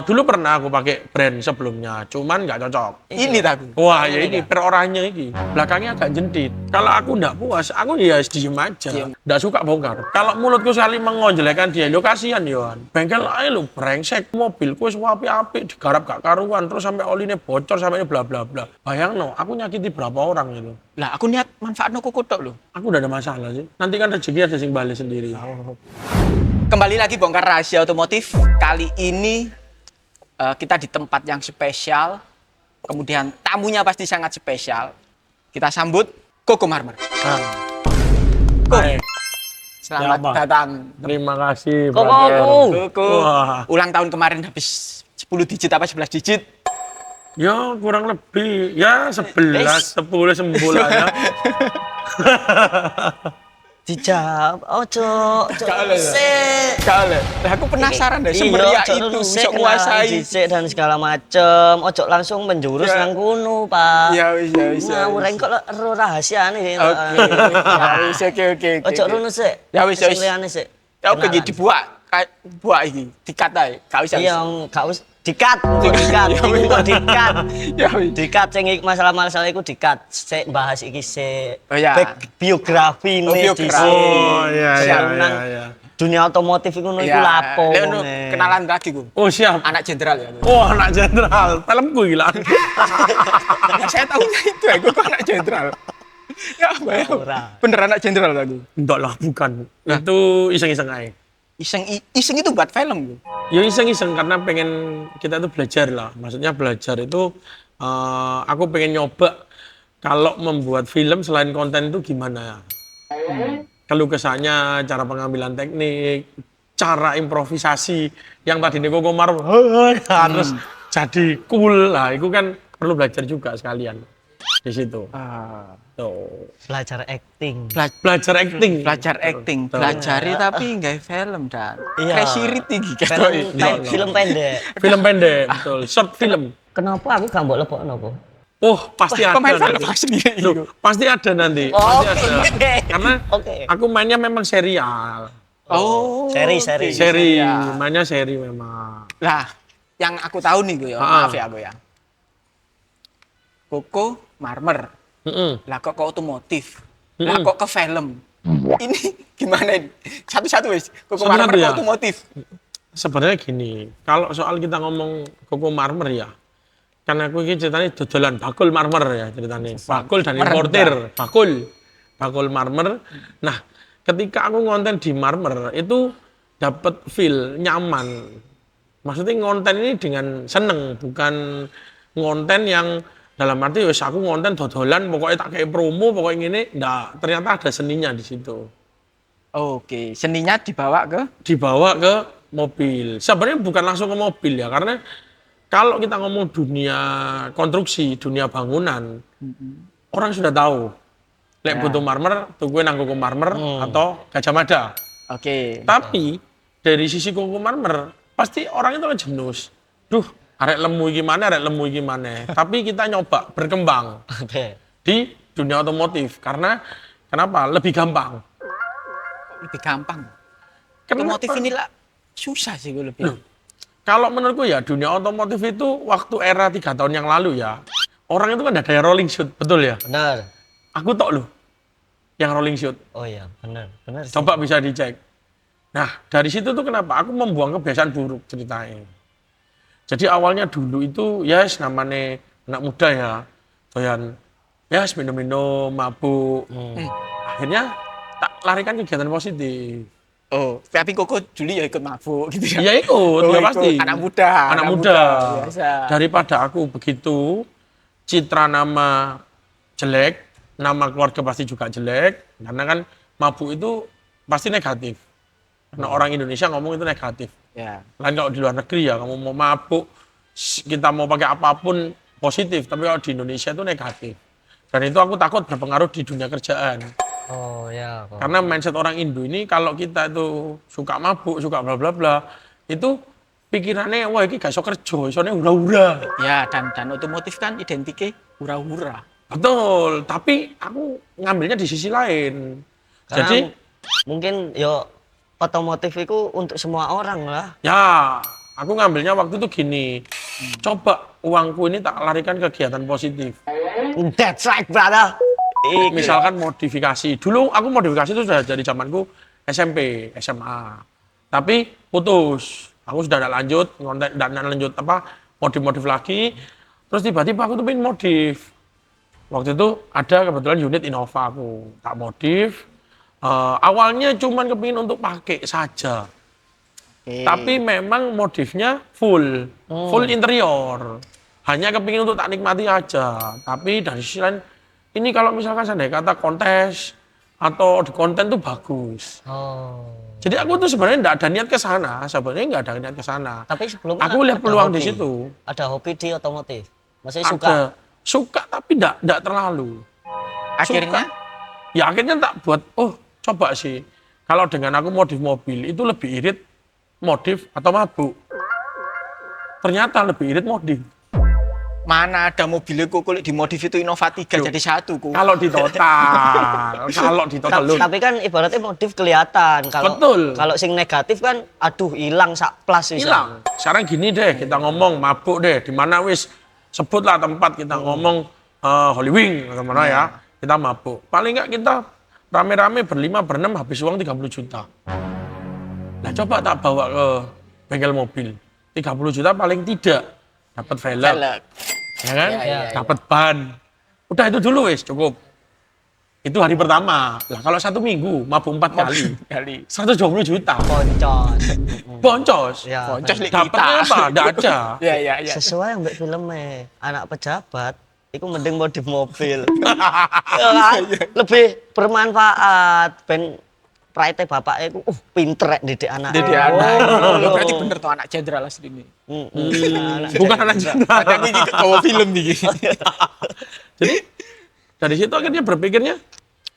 Dulu pernah aku pakai brand sebelumnya, cuman nggak cocok. Ini tak? Wah, ya ini perorannya ini. Belakangnya agak jentit. Kalau aku nggak puas, aku ya diem aja. Diem. Nggak suka bongkar. Kalau mulutku saling mengonjelekan dia, lo kasihan Yohan. Bengkel aja lo brengsek, mobilku semua api-api, digarap gak karuan, terus sampai olinya bocor, sampai ini bla bla bla. Bayang no, aku nyakiti berapa orang itu. Lah aku niat manfaatno kuku tok lho. Aku udah ada masalah sih. Nanti kan rezeki ada sing balik sendiri. Kembali lagi bongkar rahasia otomotif. Kali ini kita di tempat yang spesial. Kemudian tamunya pasti sangat spesial. Kita sambut Koko Marmer. Koko, Baik. selamat Ya, datang. Terima kasih, Koko. brother. Koko, Wah. ulang tahun kemarin habis 10 digit apa 11 digit. Ya kurang lebih, ya 11, 10 sembulan ya. Dijawab, ojo Kalah. sik. Kalau aku penasaran deh, Iya, semeriah ojo itu dulu bisa sik, menguasai. dicek dan segala macem. Ojo langsung menjurus Ya. nang kuno, Pak. Ya wis, ya wis. ya Ngawur wis. kok ero rahasiane. Oke, ya wis, oke. Ojo rono sik. Ya wis, ya wis. Liyane sik. Ya oke, Kenalan. dibuat, buat iki, dikat ae, gak usah. Iya, gak usah dikat, dikat, Ya wis. kok dikat. Ya wis. Dikat sing masalah-masalah iku dikat. Sik bahas iki sik. Oh, ya. Biografi Oh, nih biografi. dhisik. Oh, iya, iya, Nang iya, iya. Dunia otomotif iku ngono iku Ya, lapo. Lek ono ngene. kenalan lagi ku. Oh siap. Anak jenderal ya. Oh anak jenderal, filmku gila. Saya tahunya itu ya, gue kok anak jenderal. Ya apa ya? Ora. Bener anak jenderal aku. Enggak lah, bukan. Itu iseng-iseng aja. Iseng itu buat film gue. Ya iseng-iseng karena pengen kita tuh belajar lah. Maksudnya belajar itu aku pengen nyoba kalau membuat film selain konten itu gimana. Keluh kesahnya, cara pengambilan teknik, cara improvisasi yang tadi Niko Komar harus jadi cool lah. Itu kan perlu belajar juga sekalian di situ. Tuh. Belajar acting. Belajar acting. Belajar acting, Betul. belajari tapi nggak film dan. Iya. Crazy Rich tinggi Film pendek. Film pendek, betul. Short film. Kenapa aku gak mbok lebokno apa? Oh, pasti ada Pemain film nanti. asli. Loh, pasti ada nanti. Oh, Pasti oke. ada. Karena Oke. aku mainnya memang serial. Oh, Seri. oke. Seri, Ya. mainnya seri memang. Lah, yang aku tahu nih gue ya, maaf ya aku ya. Koko Marmer. Mm-mm. Lah kok ke otomotif? Lah Mm-mm. kok ke film? Ini gimana ini? Satu-satu wis. Koko Satu-satu Marmer ke ya? otomotif. Sebenarnya gini, kalau soal kita ngomong Koko Marmer ya, karena aku ini ceritanya dodolan bakul marmer ya ceritanya. Bakul dan importir, bakul marmer. Nah, ketika aku ngonten di marmer itu dapat feel nyaman. Maksudnya ngonten ini dengan seneng, bukan ngonten yang dalam arti wes aku ngonten dodolan pokoknya tak kayak promo pokoknya gini, enggak, ternyata ada seninya di situ. Oke, seninya dibawa ke Dibawa ke mobil. Sebenarnya bukan langsung ke mobil ya, karena kalau kita ngomong dunia konstruksi, dunia bangunan, orang sudah tahu. Lek Ya. butuh marmer, tuku nang Koko Marmer atau Gajah Mada. Oke. Tapi dari sisi Koko Marmer, pasti orang itu kan jenus. Duh, arek lemu gimana, arek lemu gimana. Tapi kita nyoba berkembang Oke. di dunia otomotif karena kenapa? Lebih gampang. Lebih gampang. Kenapa? Otomotif ini lah susah sih gue lebih. Loh, kalau menurutku ya dunia otomotif itu waktu era 3 tahun yang lalu ya, orang itu kan ada daya rolling shoot, betul ya? Benar. Aku tok loh yang rolling shoot. Oh iya, benar. Benar sih. Coba bisa dicek. Nah, dari situ tuh kenapa aku membuang kebiasaan buruk ceritanya. Jadi awalnya dulu itu ya namanya anak muda ya, doyan ya minum-minum, mabuk. Akhirnya tak larikan kegiatan positif. Oh, tapi Koko dulu ya ikut mabuk gitu ya. Iya ikut, ya ikut. pasti. Anak muda. Anak muda. Biasa. Daripada aku begitu, citra nama jelek, nama keluarga pasti juga jelek. Karena kan mabuk itu pasti negatif. Karena orang Indonesia ngomong itu negatif. Ya. Lain kalau di luar negeri ya, kamu mau mabuk, kita mau pakai apapun positif. Tapi kalau di Indonesia itu negatif. Dan itu aku takut berpengaruh di dunia kerjaan. Oh ya. Kok. Karena mindset orang Indo ini kalau kita itu suka mabuk, suka bla bla bla, itu pikirannya wah ini gak iso kerja, isone hura-hura. Ya, dan otomotif kan identiknya hura-hura. Betul, tapi aku ngambilnya di sisi lain. Karena Jadi mungkin yo otomotif itu untuk semua orang lah. ya Aku ngambilnya waktu itu gini, coba uangku ini tak larikan ke kegiatan positif. That's right, brother. Misalkan modifikasi. Dulu aku modifikasi itu sudah dari zamanku SMP, SMA. Tapi putus. Aku sudah tidak lanjut, tidak lanjut modif-modif lagi. Terus tiba-tiba aku tuh pengen modif. Waktu itu ada kebetulan unit Innova aku tak modif. Awalnya cuman kepingin untuk pakai saja. Tapi memang modifnya full interior. Hanya kepingin untuk tak nikmati aja. Tapi dari sisi lain, ini kalau misalkan saya kata kontes atau di konten tuh bagus. Oh. Jadi aku tuh sebenarnya nggak ada niat ke sana. Sebenarnya nggak ada niat ke sana. Tapi sebelumnya Aku lihat ada peluang di hobi. situ. Ada hobi di otomotif. Maksudnya suka. Ada suka tapi nggak terlalu. Akhirnya Ya akhirnya tak buat. Oh coba sih. Kalau dengan aku modif mobil itu lebih irit modif atau mabuk. Ternyata lebih irit modif. mana ada mobilnya kok kulit dimodif itu Innova 3 jadi satu kok. Kalau di total lu. Tapi kan ibaratnya modif kelihatan. Kalau Betul. kalau sing negatif kan aduh hilang sak plus bisa. Hilang. Sekarang gini deh, kita ngomong mabuk deh. Di mana wis sebutlah tempat kita ngomong Holy Wing atau mana ya. Kita mabuk. Paling enggak kita rame-rame berlima berenam habis uang 30 juta. Nah, coba tak bawa ke bengkel mobil. 30 juta paling tidak dapat velg. Ya kan? Dapat ban. Udah itu dulu wis cukup. Itu hari pertama. Lah kalau 1 minggu mabuk 4 kali. 120 juta. Boncos. Boncos. Ya. Boncos lek Dapatnya kita. apa? Nggak ada. Ya. Sesuai yang filmnya anak pejabat itu mending modif mobil. Ya kan? Lebih bermanfaat. Ben pride bapaknya itu pinter didik anak. Jadi anak. Lo berarti bener tuh anak jenderal asli ini. Bukan anak cinta. Tapi ini kawa film nih. Jadi dari situ akhirnya berpikirnya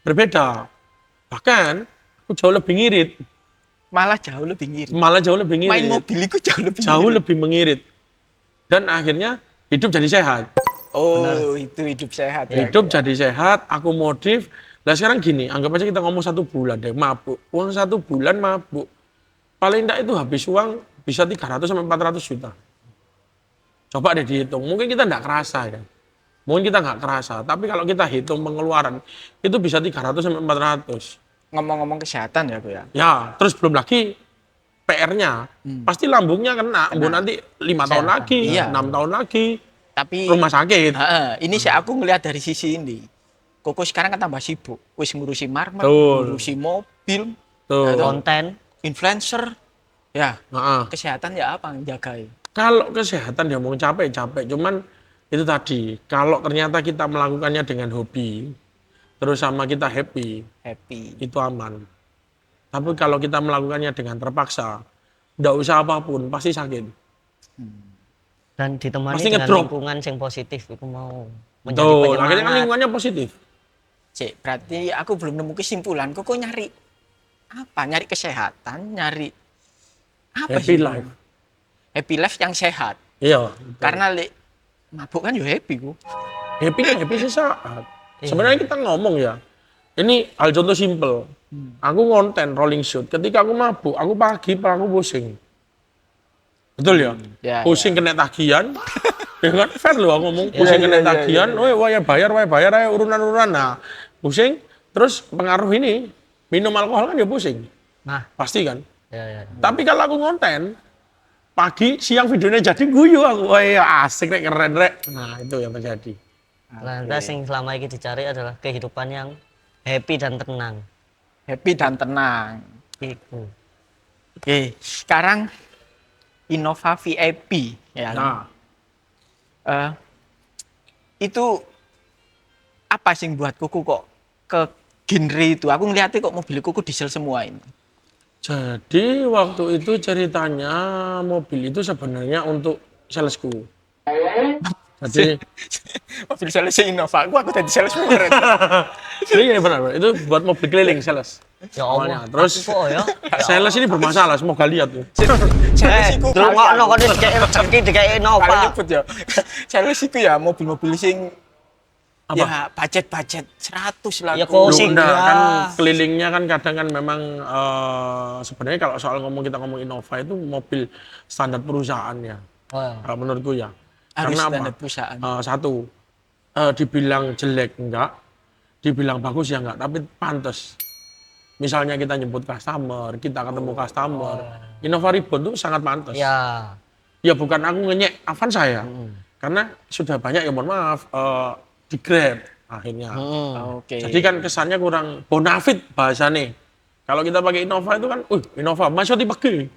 berbeda. Bahkan aku jauh lebih ngirit. Malah jauh lebih ngirit. Main mobil itu jauh lebih Jauh ngirit. lebih mengirit. Dan akhirnya hidup jadi sehat. Oh, itu hidup sehat ya. Hidup jadi sehat, aku modif. Nah sekarang gini, anggap aja kita ngomong 1 bulan deh, mabuk. Uang 1 bulan mabuk. Paling enggak itu habis uang bisa 300 sampai 400 juta. Coba deh dihitung, mungkin kita enggak kerasa ya. Mungkin kita enggak kerasa, tapi kalau kita hitung pengeluaran, itu bisa 300 sampai 400. Ngomong-ngomong kesehatan ya, Bu ya. Ya, terus belum lagi PR-nya. Pasti lambungnya kena. Nanti 5 tahun lagi, Iya. 6 tahun lagi, Tapi rumah sakit. ini sih aku ngelihat dari sisi ini. Koko sekarang kan tambah sibuk. Wis ngurusi marmer, Betul. ngurusi mobil, Tuh. Konten. influencer. Ya, Heeh. kesehatan ya apa yang jagai? Kalau kesehatan dia mau capek, cuman itu tadi, kalau ternyata kita melakukannya dengan hobi, terus sama kita happy, Happy. itu aman. Tapi kalau kita melakukannya dengan terpaksa, nggak usah apapun, pasti sakit. Dan ditemani Pasti dengan ngedrop. lingkungan yang positif itu mau menjadi Betul, akhirnya kan penyemangat. lingkungannya positif. Cek, berarti aku belum nemu kesimpulan. Koko nyari apa? Nyari kesehatan, nyari apa Happy sih? life. Happy life yang sehat. Iya. Karena mabuk kan yo happy ku. Happy sesaat. Sebenarnya kita ngomong ya, ini hal contoh simple. Aku ngonten rolling shoot, ketika aku mabuk, aku pagi, aku pusing. Betul ya? Ya, Pusing kena tagihan. Ya kan fair loh aku ngomong pusing kena tagihan, wah bayar ayo urunan-urunan. Nah, pusing terus pengaruh ini minum alkohol kan ya pusing. Nah, Pasti kan? ya. Tapi kalau aku ngonten pagi, siang videonya jadi guyu aku. Wah, ya asik rek, keren rek. Nah, itu yang terjadi. Lantas yang selama ini dicari adalah kehidupan yang happy dan tenang. Happy dan tenang. Itu. Oke, sekarang Innova VIP ya. Nah, Itu apa sih yang buat kuku kok ke genre itu? Aku ngeliatnya kok mobil kuku diesel semua ini. jadi waktu itu ceritanya mobil itu sebenarnya untuk salesku. Jadi Mobil sales Innova, aku tadi sales bener. iya benar. Itu buat mobil keliling sales. Ya Allah. Awalnya. Terus aku kok ya. sales ini bermasalah, semoga lihat tuh. Sales iku Dulu ngono kok dikek rezeki dikek Kalian Nova. nyebut ya. Sales iku ya mobil-mobil sing Ya budget 100 lah. Ya, Bro. kok Loh, sih enggak, enggak. kan kelilingnya kan kadang kan memang sebenarnya kalau soal kita ngomong Innova itu mobil standar perusahaan ya. Wah. Kalau menurutku ya. Harus Karena standar apa? perusahaan. Satu, dibilang jelek enggak, dibilang bagus ya enggak, tapi pantas. Misalnya kita nyebut customer, kita ketemu customer, Innova Reborn itu sangat pantas. Ya. Ya bukan aku ngenyek Avanza ya, karena sudah banyak ya mohon maaf di Grab akhirnya. Oke. Jadi kan kesannya kurang bonafit bahasanya. Kalau kita pakai Innova itu kan, Innova masih dipakai.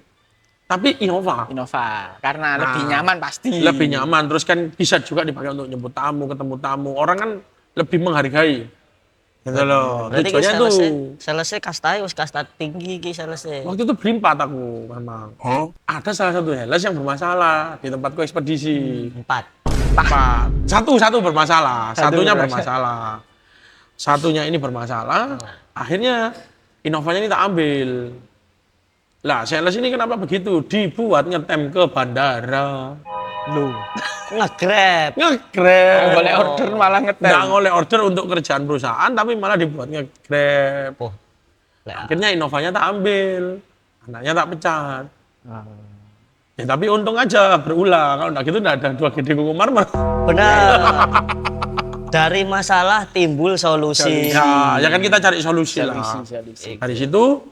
Tapi Innova Innova karena Nah, lebih nyaman pasti. lebih nyaman, terus kan bisa juga dipakai untuk nyebut tamu, ketemu tamu. Orang kan lebih menghargai. Gitu loh. Berarti Tujuannya tuh. selesai kasta wis kasta tinggi ki selesai. Waktu itu beli 4 aku memang. Ada salah satu Hellas yang bermasalah di tempatku ekspedisi. 4. Pak, satu bermasalah, Satu satunya bermasalah. bermasalah. Satunya ini bermasalah, akhirnya Innovanya ini tak ambil. Lah, sales ini kenapa begitu? Dibuat ngetem ke bandara. Loh. Nge-grab. Nge-grab. Boleh order malah ngetem. Nggak ngoleh order untuk kerjaan perusahaan, tapi malah dibuat nge-grab. Oh. Lek, Akhirnya Innovanya tak ambil, anaknya tak pecat. Ya tapi untung aja berulang, kalau enggak gitu enggak ada 2 gede kuku marmer. benar. Dari masalah timbul solusi. Ya kan kita cari solusi lah. Solusi. Dari situ,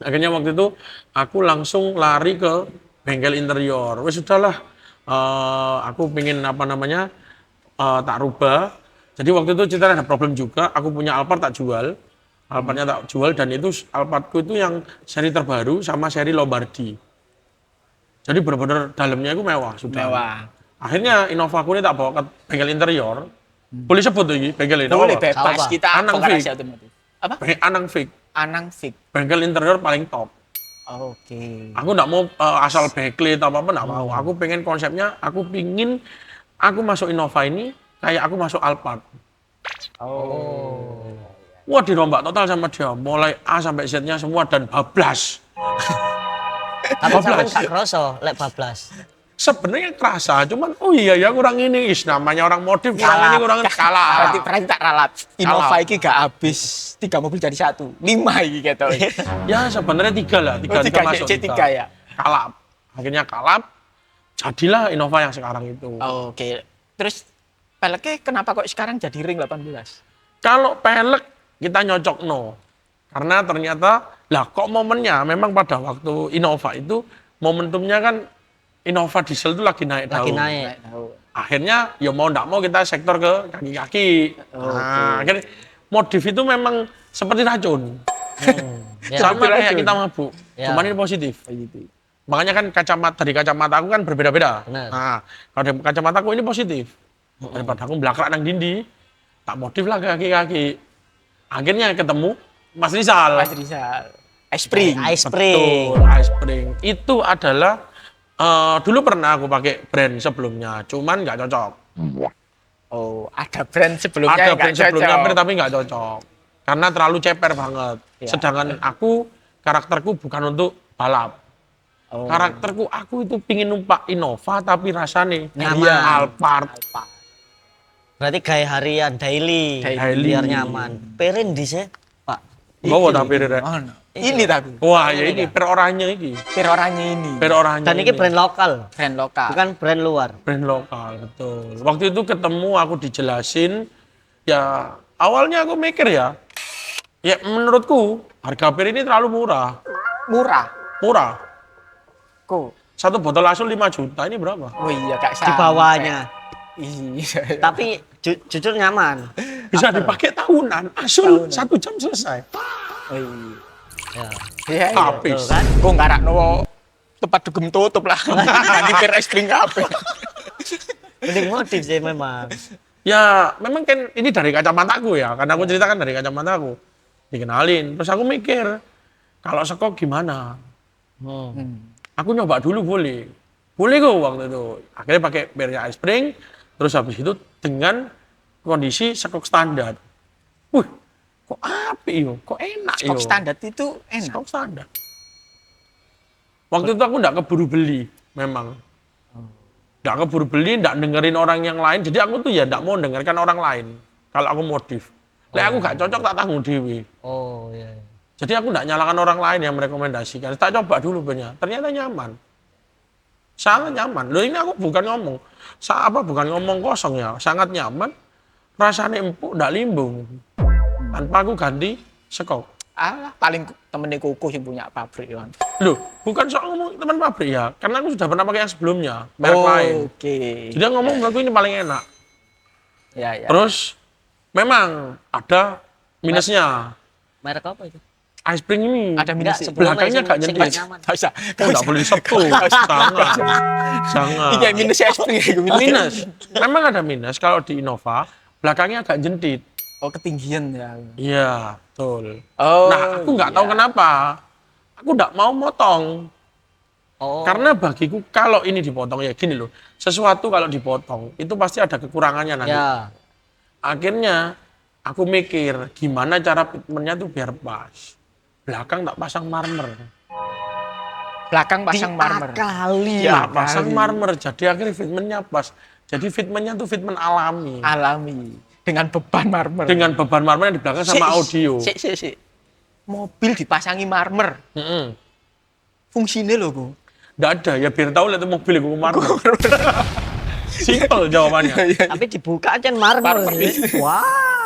akhirnya waktu itu aku langsung lari ke bengkel interior. Wes sudahlah, aku pengen tak rubah. Jadi waktu itu cerita ada problem juga. Aku punya Alphard tak jual, Alphardnya tak jual dan itu Alphardku itu yang seri terbaru sama seri Lombardi. Jadi benar-benar dalamnya itu mewah sudah. Mewah. Akhirnya Innovaku ini tak bawa ke bengkel interior. Boleh sebut tuh ini bengkel ini? Boleh apa? bebas Apa? kita Anang bongkar Fik. rahasia otomotif. Apa? Anang Fik. Anang Fik. Bengkel interior paling top. Oke. Aku nggak mau asal backlit atau apa nggak mau. Aku pengen konsepnya, aku pingin aku masuk Innova ini kayak aku masuk Alphard. Oh. Wah dirombak total sama dia, mulai A sampai Z-nya semua dan bablas. Tapi sampean gak kroso lek bablas. Sebenarnya kerasa, cuman iya ya kurang ini, namanya orang modif kurang ini kurang kalah. Berarti tak ralat. Innova iki gak habis 3 mobil jadi 1. 5 iki gitu. Ya sebenarnya 3 lah, 3 tiga, masuk C3 kita. ya? Kalap, akhirnya kalap, jadilah Innova yang sekarang itu. Oke. Terus peleknya kenapa kok sekarang jadi ring 18? Kalau pelek kita nyocok no. Karena ternyata, lah kok momennya memang pada waktu Innova itu, momentumnya kan Innova diesel itu lagi naik Lagi daun. naik. Akhirnya ya mau ndak mau kita sektor ke kaki-kaki. Nah, akhirnya modif itu memang seperti racun. Ya. Sama Seperti kayak racun. kita mabuk, Ya. cuman ini positif. Makanya kan dari kacamata aku kan berbeda-beda. Benar. Nah, kalau dari kacamata aku ini positif. Daripada aku belakrak nang dindi, tak modif lah ke kaki-kaki. Akhirnya ketemu Mas Rizal. Mas Rizal. Ice Spring. Ice spring. Betul, Ice Spring. Itu adalah dulu pernah aku pakai brand sebelumnya, cuman nggak cocok. Oh, ada brand sebelumnya Ada yang brand nggak sebelumnya cocok. tapi nggak cocok. Karena terlalu ceper banget. Ya. Sedangkan aku, karakterku bukan untuk balap. Oh. Karakterku, aku itu pingin numpak Innova tapi rasanya Nyaman. Alphard. Berarti gaya harian daily, Daily. biar nyaman. Perin di sih, Pak. Bawa tapi Rere. Oh, no. Ini tapi. Wah, ya ini per orangnya ini. Per orangnya ini. Per orangnya. Dan ini brand lokal, Brand lokal. bukan brand luar. brand lokal, betul. Waktu itu ketemu aku dijelasin, ya awalnya aku mikir ya menurutku harga per ini terlalu murah. Murah. Murah. Kok. Satu botol Asul 5 juta, ini berapa? Oh iya, Kak. Di bawahnya. Iya. Tapi jujur nyaman. Bisa dipakai tahunan, Asul 1 jam selesai. Oh iya. Ya. Iya, iya. Habis. Betul kan? Kok nggak no tempat dugem tutup lah. Nanti per ice cream kabeh. Mending modif sih memang. Ya, memang kan ini dari kacamataku ya, karena aku ceritakan dari kacamataku. Dikenalin, terus aku mikir, kalau sekok gimana? Aku nyoba dulu boleh. Boleh kok waktu itu. Akhirnya pakai pernya Ice Spring, terus habis itu dengan kondisi sekok standar. Wih, kok api yo, kok enak yo. Stok standar itu enak. Sekok standar. Waktu itu aku nggak keburu beli, memang. Nggak keburu beli, nggak dengerin orang yang lain. Jadi aku tuh ya nggak mau dengarkan orang lain. kalau aku modif. Lek aku gak cocok tak tanggung dewe. Oh iya. Jadi aku nggak nyalakan orang lain yang merekomendasikan. Tak coba dulu banyak. Ternyata nyaman. Sangat nyaman. Loh ini aku bukan ngomong. Bukan ngomong kosong ya. Sangat nyaman. Rasanya empuk, nggak limbung. Tanpa aku ganti sekop. Alah, paling temennya Koko yang punya pabrik kan. Loh, bukan soal ngomong teman pabrik ya. Karena aku sudah pernah pakai yang sebelumnya. Merek lain. Oke. Jadi dia ngomong menurutku ini paling enak. Ya, ya. Terus memang ada minusnya. Merek apa itu? Ice Spring ini Ada minus Enggak, sebelumnya belakangnya sing- gak sing nyendit. nyaman. Gak usah. Oh, nggak boleh disebut. Jangan. Iya, minusnya Spring ya. Minus. Memang ada minus kalau di Innova belakangnya agak jentit. Oh, ketinggian ya. Iya, betul. Oh. Nah, aku nggak tahu iya. kenapa. Aku nggak mau motong. Oh. Karena bagiku kalau ini dipotong ya gini loh. Sesuatu kalau dipotong itu pasti ada kekurangannya nanti. Ya. Akhirnya aku mikir gimana cara fitmentnya tuh biar pas. Belakang tak pasang marmer. Belakang pasang marmer. Kali Tak pasang marmer. Jadi akhirnya fitmentnya pas. Jadi fitmentnya tuh fitment alami. Alami. Dengan beban marmer. Dengan beban marmer yang di belakang sama audio. Sik. Mobil dipasangi marmer. Mm-mm. Fungsinya loh, Bu. Nggak ada, ya biar tahu lihat mobil itu marmer. Simpel jawabannya. Tapi dibuka aja marmer. Wah.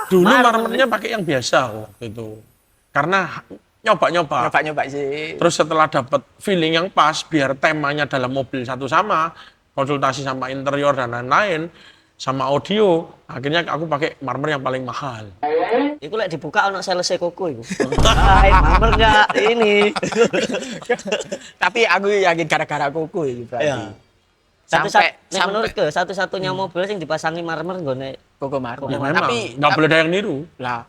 Dulu marmernya pakai yang biasa waktu itu. Karena nyoba-nyoba. Nyoba-nyoba sih. Terus setelah dapat feeling yang pas, biar temanya dalam mobil satu sama, konsultasi sama interior dan lain-lain, sama audio, akhirnya aku pakai marmer yang paling mahal. Iku lek dibuka ono sales Koko iku. Hai, marmer enggak ini. Tapi aku yakin gara-gara Koko ini berarti. Iya. Sampai Sampai menurutku satu-satunya mobil yang dipasangi marmer nggone Koko marmer. Ya memang, Tapi nggak boleh ada yang niru. lah.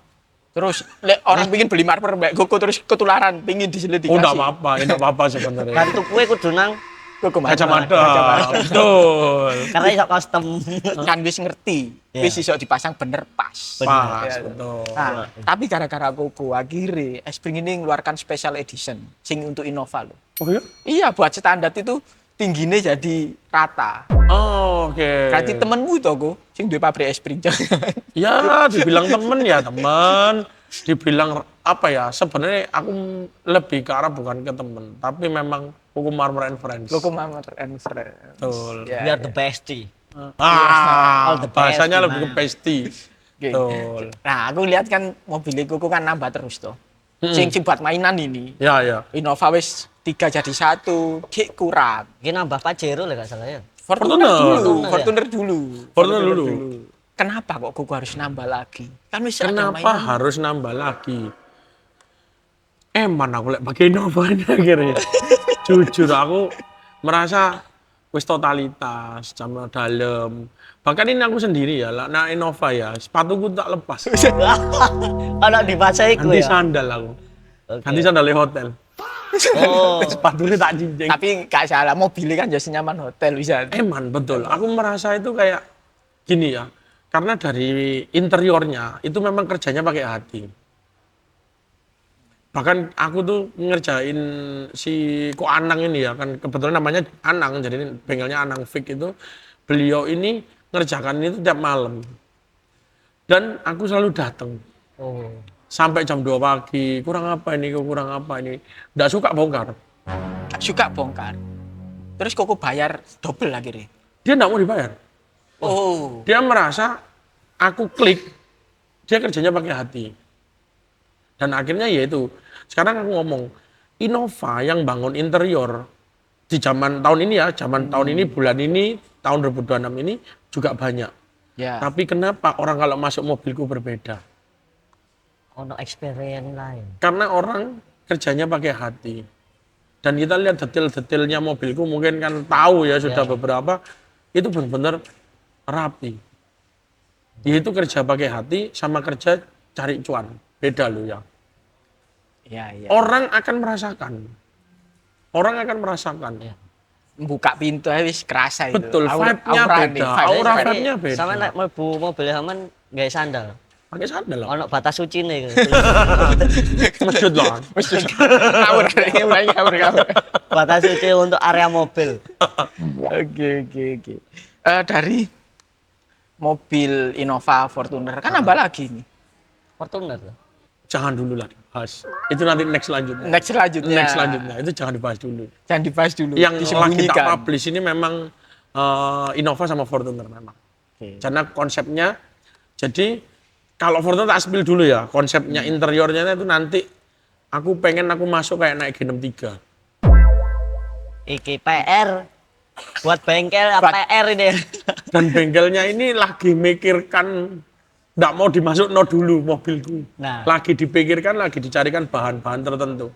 Terus orang pingin beli marmer Mbak Koko terus ketularan pingin diselidik. Oh, nggak apa-apa, nggak apa-apa sebenarnya. bantu kue kudu nang Koko marmer. Kacamata, betul. karena iso custom. Kan wis ngerti. Iya. Wis iso dipasang bener pas. Pas, Iya. betul. Nah, tapi gara-gara Koko akhirnya Spring ini mengeluarkan special edition sing untuk Innova loh. Oh iya? Iya, buat standar itu tingginya jadi rata. Oh, oke. Berarti temenmu itu aku, sing duwe pabrik es spring. Ya, dibilang temen ya temen. Dibilang apa ya, sebenarnya aku lebih ke arah bukan ke temen. Tapi memang hukum Marmer and Friends. Loko Mamer and Friends. Betul. Ya, We are the bestie. Ah, All the best, bahasanya lebih ke gimana? pasti. Oke. Betul. Nah, aku lihat kan mobil Koko kan nambah terus tuh. Sing buat mainan ini. Ya, ya. Innova wis 3 jadi 1, ki kurang. Iki nambah Pajero lek gak salah ya. Fortuner. Fortuner dulu. Fortuner dulu. Kenapa kok Koko harus nambah lagi? Kan wis ada Kenapa mainan. harus nambah lagi? Mana aku lek pakai Innova ini akhirnya. Jujur aku merasa wis totalitas, jam dalam. Bahkan ini aku sendiri ya, nah Innova ya, sepatuku tak lepas. Ana dipasai iku Ganti ya. sandal aku. Oke. Ganti sandal di hotel. Oh. Sepatunya tak jinjing. Tapi gak salah, mobilnya kan jadi senyaman hotel bisa. Betul. Aku merasa itu kayak gini ya. Karena dari interiornya itu memang kerjanya pakai hati. Bahkan aku tuh ngerjain si Ko Anang ini ya, kan kebetulan namanya Anang, jadi ini bengkelnya Anang Fik itu. Beliau ini ngerjakan itu tiap malam. Dan aku selalu datang. Oh. Sampai jam 2 pagi, kurang apa ini, Nggak suka bongkar. Gak suka bongkar. Terus Koko bayar double akhirnya. Dia nggak mau dibayar. Oh. Dia merasa aku klik, dia kerjanya pakai hati. Dan akhirnya ya itu, sekarang aku ngomong, Innova yang bangun interior di zaman tahun ini ya, tahun ini, bulan ini, tahun 2026 ini juga banyak. Ya. Tapi kenapa orang kalau masuk mobilku berbeda? Ono experience lain. Karena orang kerjanya pakai hati. Dan kita lihat detail-detailnya mobilku mungkin kan tahu ya sudah beberapa, itu benar-benar rapi. Yaitu kerja pakai hati sama kerja cari cuan. Beda loh ya. Ya. Orang akan merasakan. Orang akan merasakan. Ya. Buka pintu aja wis kerasa itu. Betul, vibe-nya beda. Aura vibe-nya beda. Sama nek mlebu mobil Haman gawe sandal. Pakai sandal loh. Ono batas sucine. Masjid loh. Ngawur, ngawur. Batas suci untuk area mobil. Oke. Dari mobil Innova Fortuner kan nambah lagi nih. Fortuner. Jangan dulu lah dibahas. Itu nanti next selanjutnya. Next selanjutnya. Itu jangan dibahas dulu. Jangan dibahas dulu. Yang lagi tak disembunyikan. publish ini memang Innova sama Fortuner memang. Oke. Karena konsepnya, jadi kalau Fortuner tak spill dulu ya, konsepnya interiornya itu nanti aku pengen aku masuk kayak naik G63. Iki PR buat bengkel Buat- PR ini. Dan bengkelnya ini lagi mikirkan, nggak mau dimasuk no dulu mobilku. Nah. Lagi dipikirkan, lagi dicarikan bahan-bahan tertentu.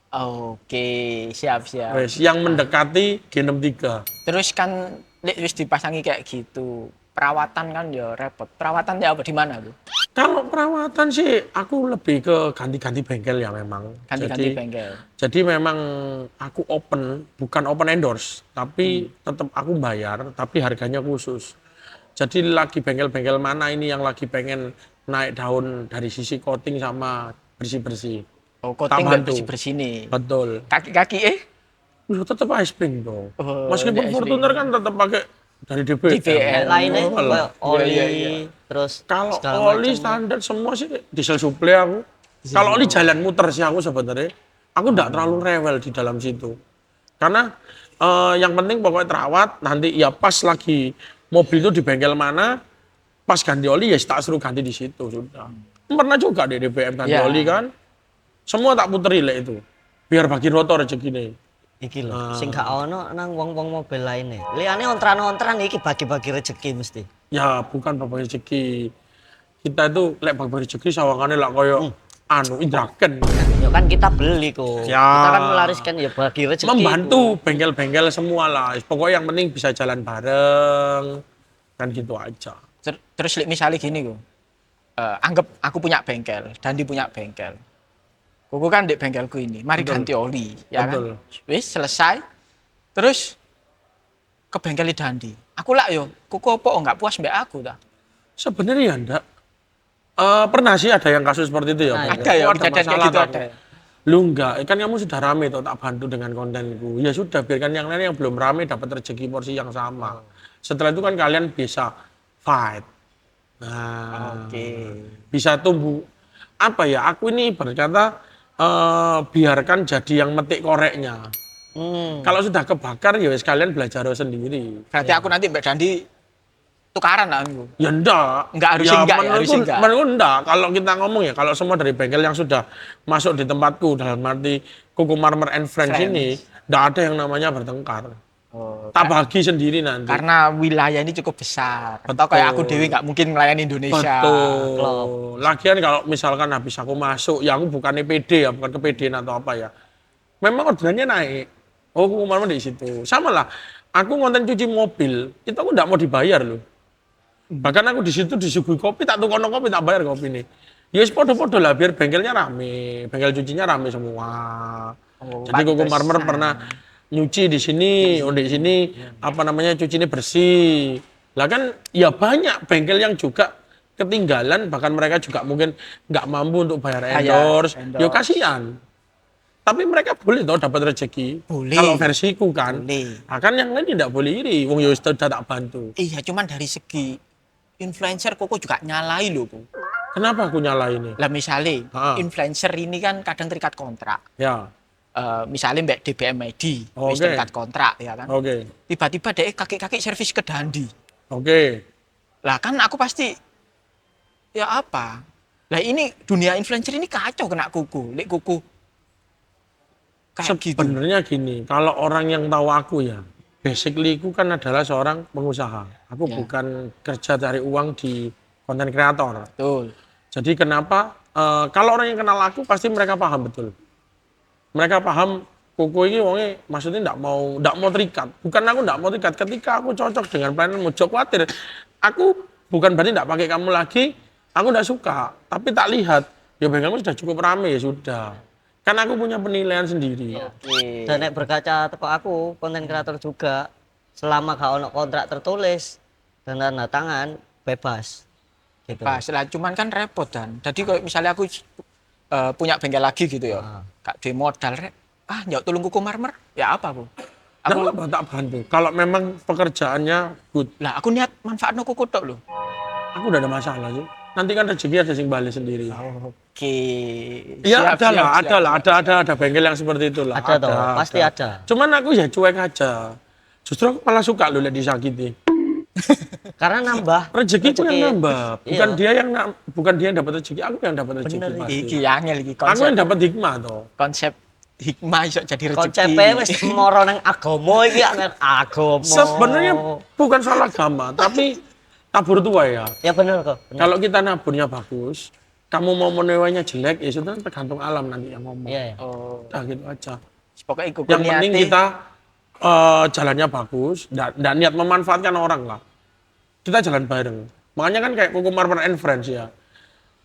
Oke, siap. Wes, yang mendekati G63. Terus kan wis dipasangi kayak gitu. Perawatan kan ya repot. Perawatannya apa di mana, Bu? Kalau perawatan sih aku lebih ke ganti-ganti bengkel ya memang. Ganti-ganti bengkel. Jadi memang aku bukan open endorse, tapi tetap aku bayar, tapi harganya khusus. Jadi lagi bengkel-bengkel mana ini yang lagi pengen naik daun dari sisi coating sama bersih-bersih. Oh, coating Tambahan nggak tuh. bersih-bersih nih. Betul. Kaki-kaki Ya, tetap ice spring dong. Oh, Meskipun ada ice Fortuner kan tetap pakai dari DBM. DBM. Lainnya Oh, alah. kayak oli Iya. terus Kalau segala oli macam. standar semua sih diesel suple aku. Kalau oli jalan muter sih aku sebenarnya. Aku enggak terlalu rewel di dalam situ. Karena yang penting pokoknya terawat, nanti ya pas lagi mobil itu di bengkel mana, pas ganti oli ya tak suruh ganti di situ sudah. Pernah juga di DBM ganti Iya. oli kan. Semua tak puteri lah itu. Biar bagi rotor rezeki nih. Iki lho, sing gak ono nang wong-wong mobil lainnya. Liane ontran-ontran iki bagi-bagi rezeki mesti. Ya bukan bagi rezeki. Kita itu lek bagi rezeki sawangane lah koyo anu Indraken. Ya kan kita beli kok. Ya. Kita kan melariskan ya bagi rezeki. Membantu bengkel-bengkel semua lah. Pokoknya yang penting bisa jalan bareng. Kan gitu aja. Terus misalnya gini, kok. Anggap aku punya bengkel, Dandi punya bengkel. Kuku kan di bengkelku ini, mari Betul. ganti oli, ya Betul. kan? Wis selesai. Terus ke bengkel Dandi. Aku lah yo, kuku apa nggak puas mbak aku dah. Sebenarnya enggak. Pernah sih ada yang kasus seperti itu ya. Nah, Bang? ada ya, Oh, kejadian kayak masalah gitu kan? ada. Lu enggak, kan kamu sudah rame tuh tak bantu dengan kontenku. Ya sudah, biarkan yang lain yang belum rame dapat rezeki porsi yang sama. Setelah itu kan kalian bisa fight. Nah, Oke. bisa tumbuh. Apa ya, aku ini berkata biarkan jadi yang metik koreknya. Kalau sudah kebakar ya wis kalian belajar sendiri. Berarti aku nanti mbak Dandi tukaran lah aku. Ya enggak. Enggak, harus ya, enggak ya, harus enggak. Menurutku enggak. Kalau kita ngomong ya, kalau semua dari bengkel yang sudah masuk di tempatku, dalam arti Kuku Marmer and Friends Friends. ini, enggak ada yang namanya bertengkar. Oh, Tak bagi sendiri nanti. karena wilayah ini cukup besar. Atau Betul. kayak aku Dewi nggak mungkin melayani Indonesia. Betul. Lagian kalau misalkan habis aku masuk, ya aku bukan PD ya, bukan kepedean atau apa ya. Memang orderannya naik. Oh, Kuku Marmer di situ. Sama lah. Aku ngonten cuci mobil, itu aku enggak mau dibayar loh. Bahkan aku di situ disuguhi kopi, tak tukono kopi, tak bayar kopi nih. Ya wis podo-podo lah, biar bengkelnya rame, bengkel cucinya rame semua. Oh, Jadi Kuku pantesan. Marmer pernah nyuci di sini, di sini apa namanya cuci ini bersih. Lah kan ya banyak bengkel yang juga ketinggalan, bahkan mereka juga mungkin nggak mampu untuk bayar endorse. endorse. Ya kasihan. Tapi mereka boleh toh dapat rezeki. Boleh. Kalau versiku kan. Boleh. Nah, kan yang lain tidak boleh iri. Wong ya wis sudah tak bantu. Iya, cuman dari segi influencer koko juga nyalai loh, Bu. Kenapa aku nyala ini? Lah misalnya Ha. influencer ini kan kadang terikat kontrak. Ya, Misalnya Mbak DBM Medi, wis Oke. terikat kontrak ya kan. oke. Tiba-tiba deh kaki-kaki servis ke Dandi. Oke. Lah kan aku pasti ya apa? Lah ini dunia influencer ini kacau kena kuku, lek kuku kayak gitu. Sebenarnya gini, kalau orang yang tahu aku ya, basically aku kan adalah seorang pengusaha. Aku Ya. bukan kerja cari uang di konten kreator. Betul. Jadi kenapa? Kalau orang yang kenal aku pasti mereka paham betul. Mereka paham Kuku ini wongnya maksudnya nggak mau terikat. Bukan aku nggak mau terikat. Ketika aku cocok dengan pelayananmu, jauh khawatir. Aku bukan berarti nggak pakai kamu lagi. Aku nggak suka. Tapi tak lihat. Ya bengkelmu sudah cukup rame ya sudah. Karena aku punya penilaian sendiri. Oke. Dan nek berkaca teko aku konten kreator juga selama gak ono kontrak tertulis dan tanda tangan bebas. Gitu. Pas lah, cuman kan repot dan. Jadi kalau misalnya aku punya bengkel lagi gitu ya, Ah. kak duwe modal rek, nyaut tulung Kuku Marmer, ya apa Bu? Aku Nah, tak bantu. Kalau memang pekerjaannya good, lah aku niat manfaatno kuku tok lho. aku udah ada masalah sih. Nanti kan rezeki ada yang balik sendiri. Oke. Iya, Siap, siap, siap, siap. ada bengkel yang seperti itu lah. Ada toh, pasti ada. Cuman aku ya cuek aja. Justru aku malah suka loh lihat disakiti. Karena nambah Rezeki itu yang nambah, bukan Iya. dia yang bukan dia yang dapat rezeki, aku yang dapat rezeki. Bener, pasti. Iki angel iki Aku konsep. yang dapat hikmah toh. Konsep hikmah iso jadi rezeki. konsepnya wis moro nang agama iki kan agama. Sebenarnya bukan salah agama, tapi tabur tua ya. Ya bener kok. Bener. Kalau kita naburnya bagus, kamu mau menewainya jelek, ya sudah tergantung alam nanti yang ngomong. Iya ya. Oh, Udah gitu aja. pokoknya iku Yang penting niate. kita jalannya bagus, dan niat memanfaatkan orang lah. Kita jalan bareng. Makanya kan kayak Koko Marmer and Friends ya.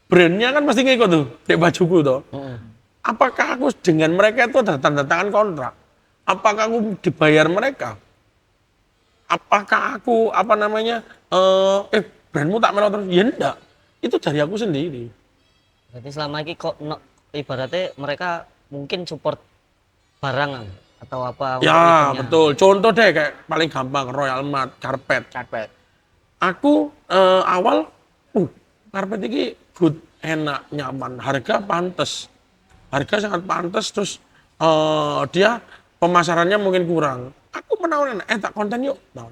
Brandnya kan pasti ngikut tuh, kayak bajuku tuh. Apakah aku dengan mereka itu ada tanda tangan kontrak? Apakah aku dibayar mereka? Apakah aku apa namanya? Brandmu tak melo terus? Ya enggak. Itu dari aku sendiri. Berarti selama ini kok ibaratnya mereka mungkin support barangan atau apa untuk Ya eventnya. betul. Contoh deh kayak paling gampang Royal Mart, karpet. Karpet. Aku awal, karpet ini good, enak, nyaman, harga pantas. Harga sangat pantas, terus dia pemasarannya mungkin kurang. Aku menawarin, tak konten yuk. Nah,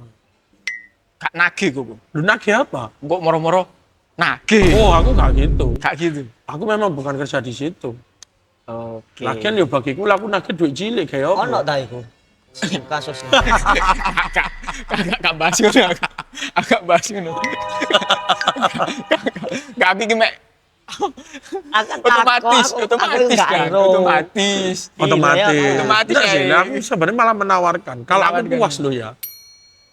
Kak nagih kuku. lu nagih apa? Kok moro-moro nagih. Oh, aku gak gitu. Kak gitu. Aku memang bukan kerja di situ. Oke. Lagian yo bagiku lah aku nagih duit cilik kayak apa? Ono ta iku kasusnya. Kak bahas ngono. Agak bahas ngono. Kak aku iki mek otomatis kan. Otomatis. Otomatis, Enggak sih, aku sebenarnya malah menawarkan. Kalau aku Menawarkan. puas loh ya.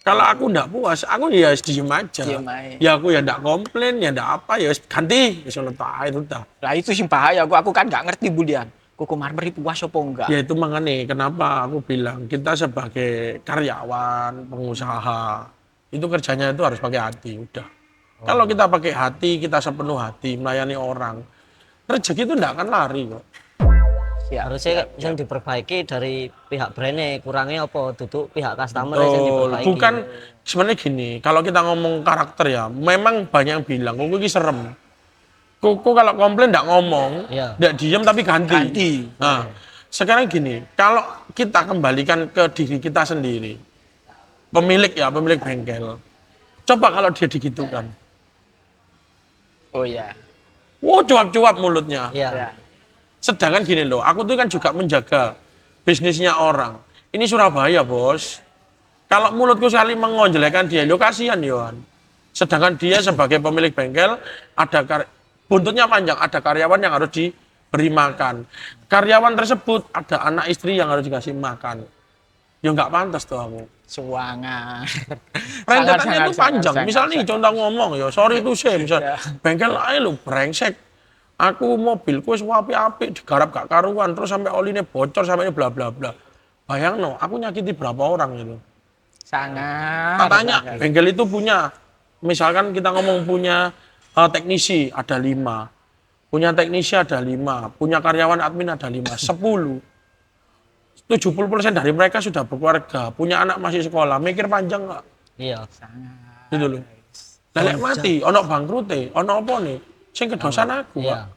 Kalau aku enggak puas, aku ya diem aja. Diem aja. Ya aku ya enggak komplain, ya enggak apa, ya ganti. Ya letak itu udah. Lah itu sih bahaya. Aku kan nggak ngerti Bulian. Koko Marmer iki puas apa enggak? Ya itu makanya kenapa aku bilang kita sebagai karyawan, pengusaha, itu kerjanya itu harus pakai hati, udah. Kalau kita pakai hati, kita sepenuh hati melayani orang, rezeki itu enggak akan lari kok. Ya, Harusnya yang diperbaiki dari pihak brandnya kurangnya apa duduk pihak customer yang Betul. diperbaiki. Bukan sebenarnya gini, kalau kita ngomong karakter ya, memang banyak yang bilang, kok ini serem. Koko kalau komplain enggak ngomong, Iya. enggak diem tapi ganti. Ganti. Nah, sekarang gini, kalau kita kembalikan ke diri kita sendiri, pemilik bengkel, coba kalau dia digitukan, Oh ya. wow cuap-cuap mulutnya. Iya. Ya. Sedangkan gini loh, aku tuh kan juga menjaga bisnisnya orang. Ini Surabaya bos, kalau mulutku sekali mengonjelekan dia, lo kasihan Yohan. Sedangkan dia sebagai pemilik bengkel, ada buntutnya panjang, ada karyawan yang harus diberi makan. Karyawan tersebut ada anak istri yang harus dikasih makan. Ya nggak pantas tuh aku. Suangan. Rentetannya itu panjang. sangat, Misal nih contoh ngomong ya, sorry tuh sih, misal Ya. bengkel aja lu brengsek. Aku mobilku wis api-api digarap gak karuan, terus sampai oline bocor sampai ini bla bla bla. Bayang no, aku nyakiti berapa orang itu. Sangat. Tak tanya, bengkel itu punya, misalkan kita ngomong punya teknisi ada 5, punya teknisi ada 5, punya karyawan admin ada 5, 10. 70% dari mereka sudah berkeluarga, punya anak masih sekolah, mikir panjang nggak? Iya. Gitu loh. Lelek mati, ono bangkrute, ono apa nih? Sing kedosan aku, Iya. Pak.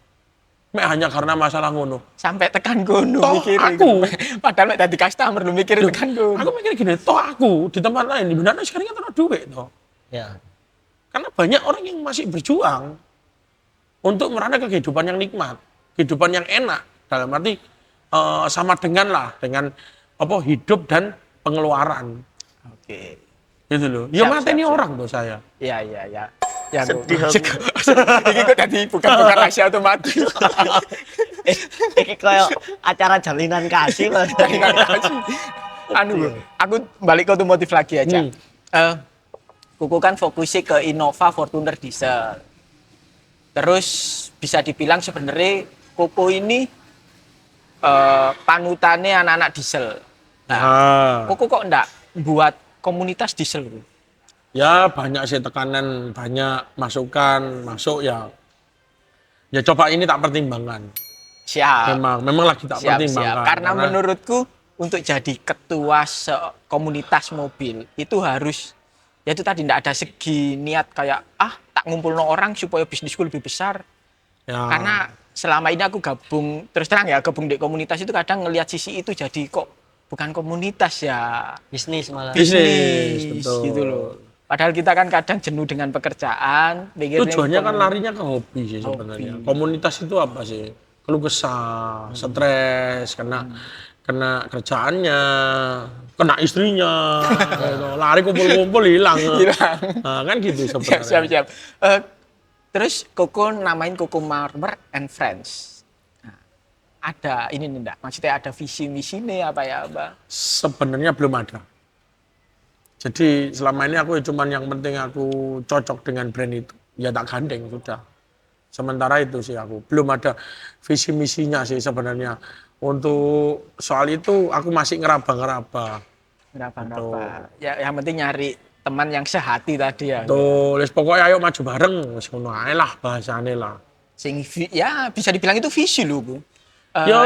Mek hanya karena masalah ngono. Sampai tekan kono Toh mikir. aku. Padahal mek tadi customer lu mikir tekan kono. Aku mikir gini, toh aku di tempat lain, di benar sekarang kan ono duit toh. Iya. Karena banyak orang yang masih berjuang untuk merana kehidupan yang nikmat, kehidupan yang enak. Dalam arti sama dengan apa hidup dan pengeluaran. Oke. Gitu loh. Ya Siap, mati ini siap. orang tuh saya. Iya iya ya. Ya Sedih Bu. aku. Ini kok tadi bukan rahasia otomatis. Iki kayak acara jalinan kasih Mas. Anu, aku balik ke otomotif lagi aja. Kuku kan fokusnya ke Innova Fortuner diesel. Terus bisa dibilang sebenarnya Kuku ini panutannya anak-anak diesel. Nah, Kuku kok enggak buat komunitas diesel? Ya banyak sih tekanan, banyak masukan, masuk ya. Ya coba ini tak pertimbangkan. Siap. Memang lagi tak Siap, pertimbangkan. siap. Karena menurutku untuk jadi ketua komunitas mobil itu harus ya itu tadi tidak ada segi niat kayak tak ngumpul orang supaya bisnisku lebih besar. Ya. Karena selama ini aku gabung terus terang ya gabung di komunitas itu kadang ngelihat sisi itu jadi kok bukan komunitas ya Bisnis malah. Bisnis, betul. gitu loh. Padahal kita kan kadang jenuh dengan pekerjaan. pikirnya Tujuannya kan larinya ke hobi sih sebenarnya. Komunitas itu apa sih? Keluh kesah, stres, kena kerjaannya, kena istrinya, gitu. Lari kumpul-kumpul hilang. Nah, kan gitu sebenarnya. Siap. Terus Koko namain Koko Marmer and Friends. Nah, ada ini enggak? Maksudnya ada visi misinya apa ya, Mbak? Sebenarnya belum ada. Jadi selama ini aku cuman yang penting aku cocok dengan brand itu, ya tak gandeng sudah. Sementara itu sih aku belum ada visi misinya sih sebenarnya. Untuk soal itu aku masih ngeraba-ngeraba. Kenapa? Ya yang penting nyari teman yang sehati tadi ya. Tuh, pokoknya ayo maju bareng, wis ngono ae lah bahasane lah. Ya bisa dibilang itu visi loh, Bu. Ya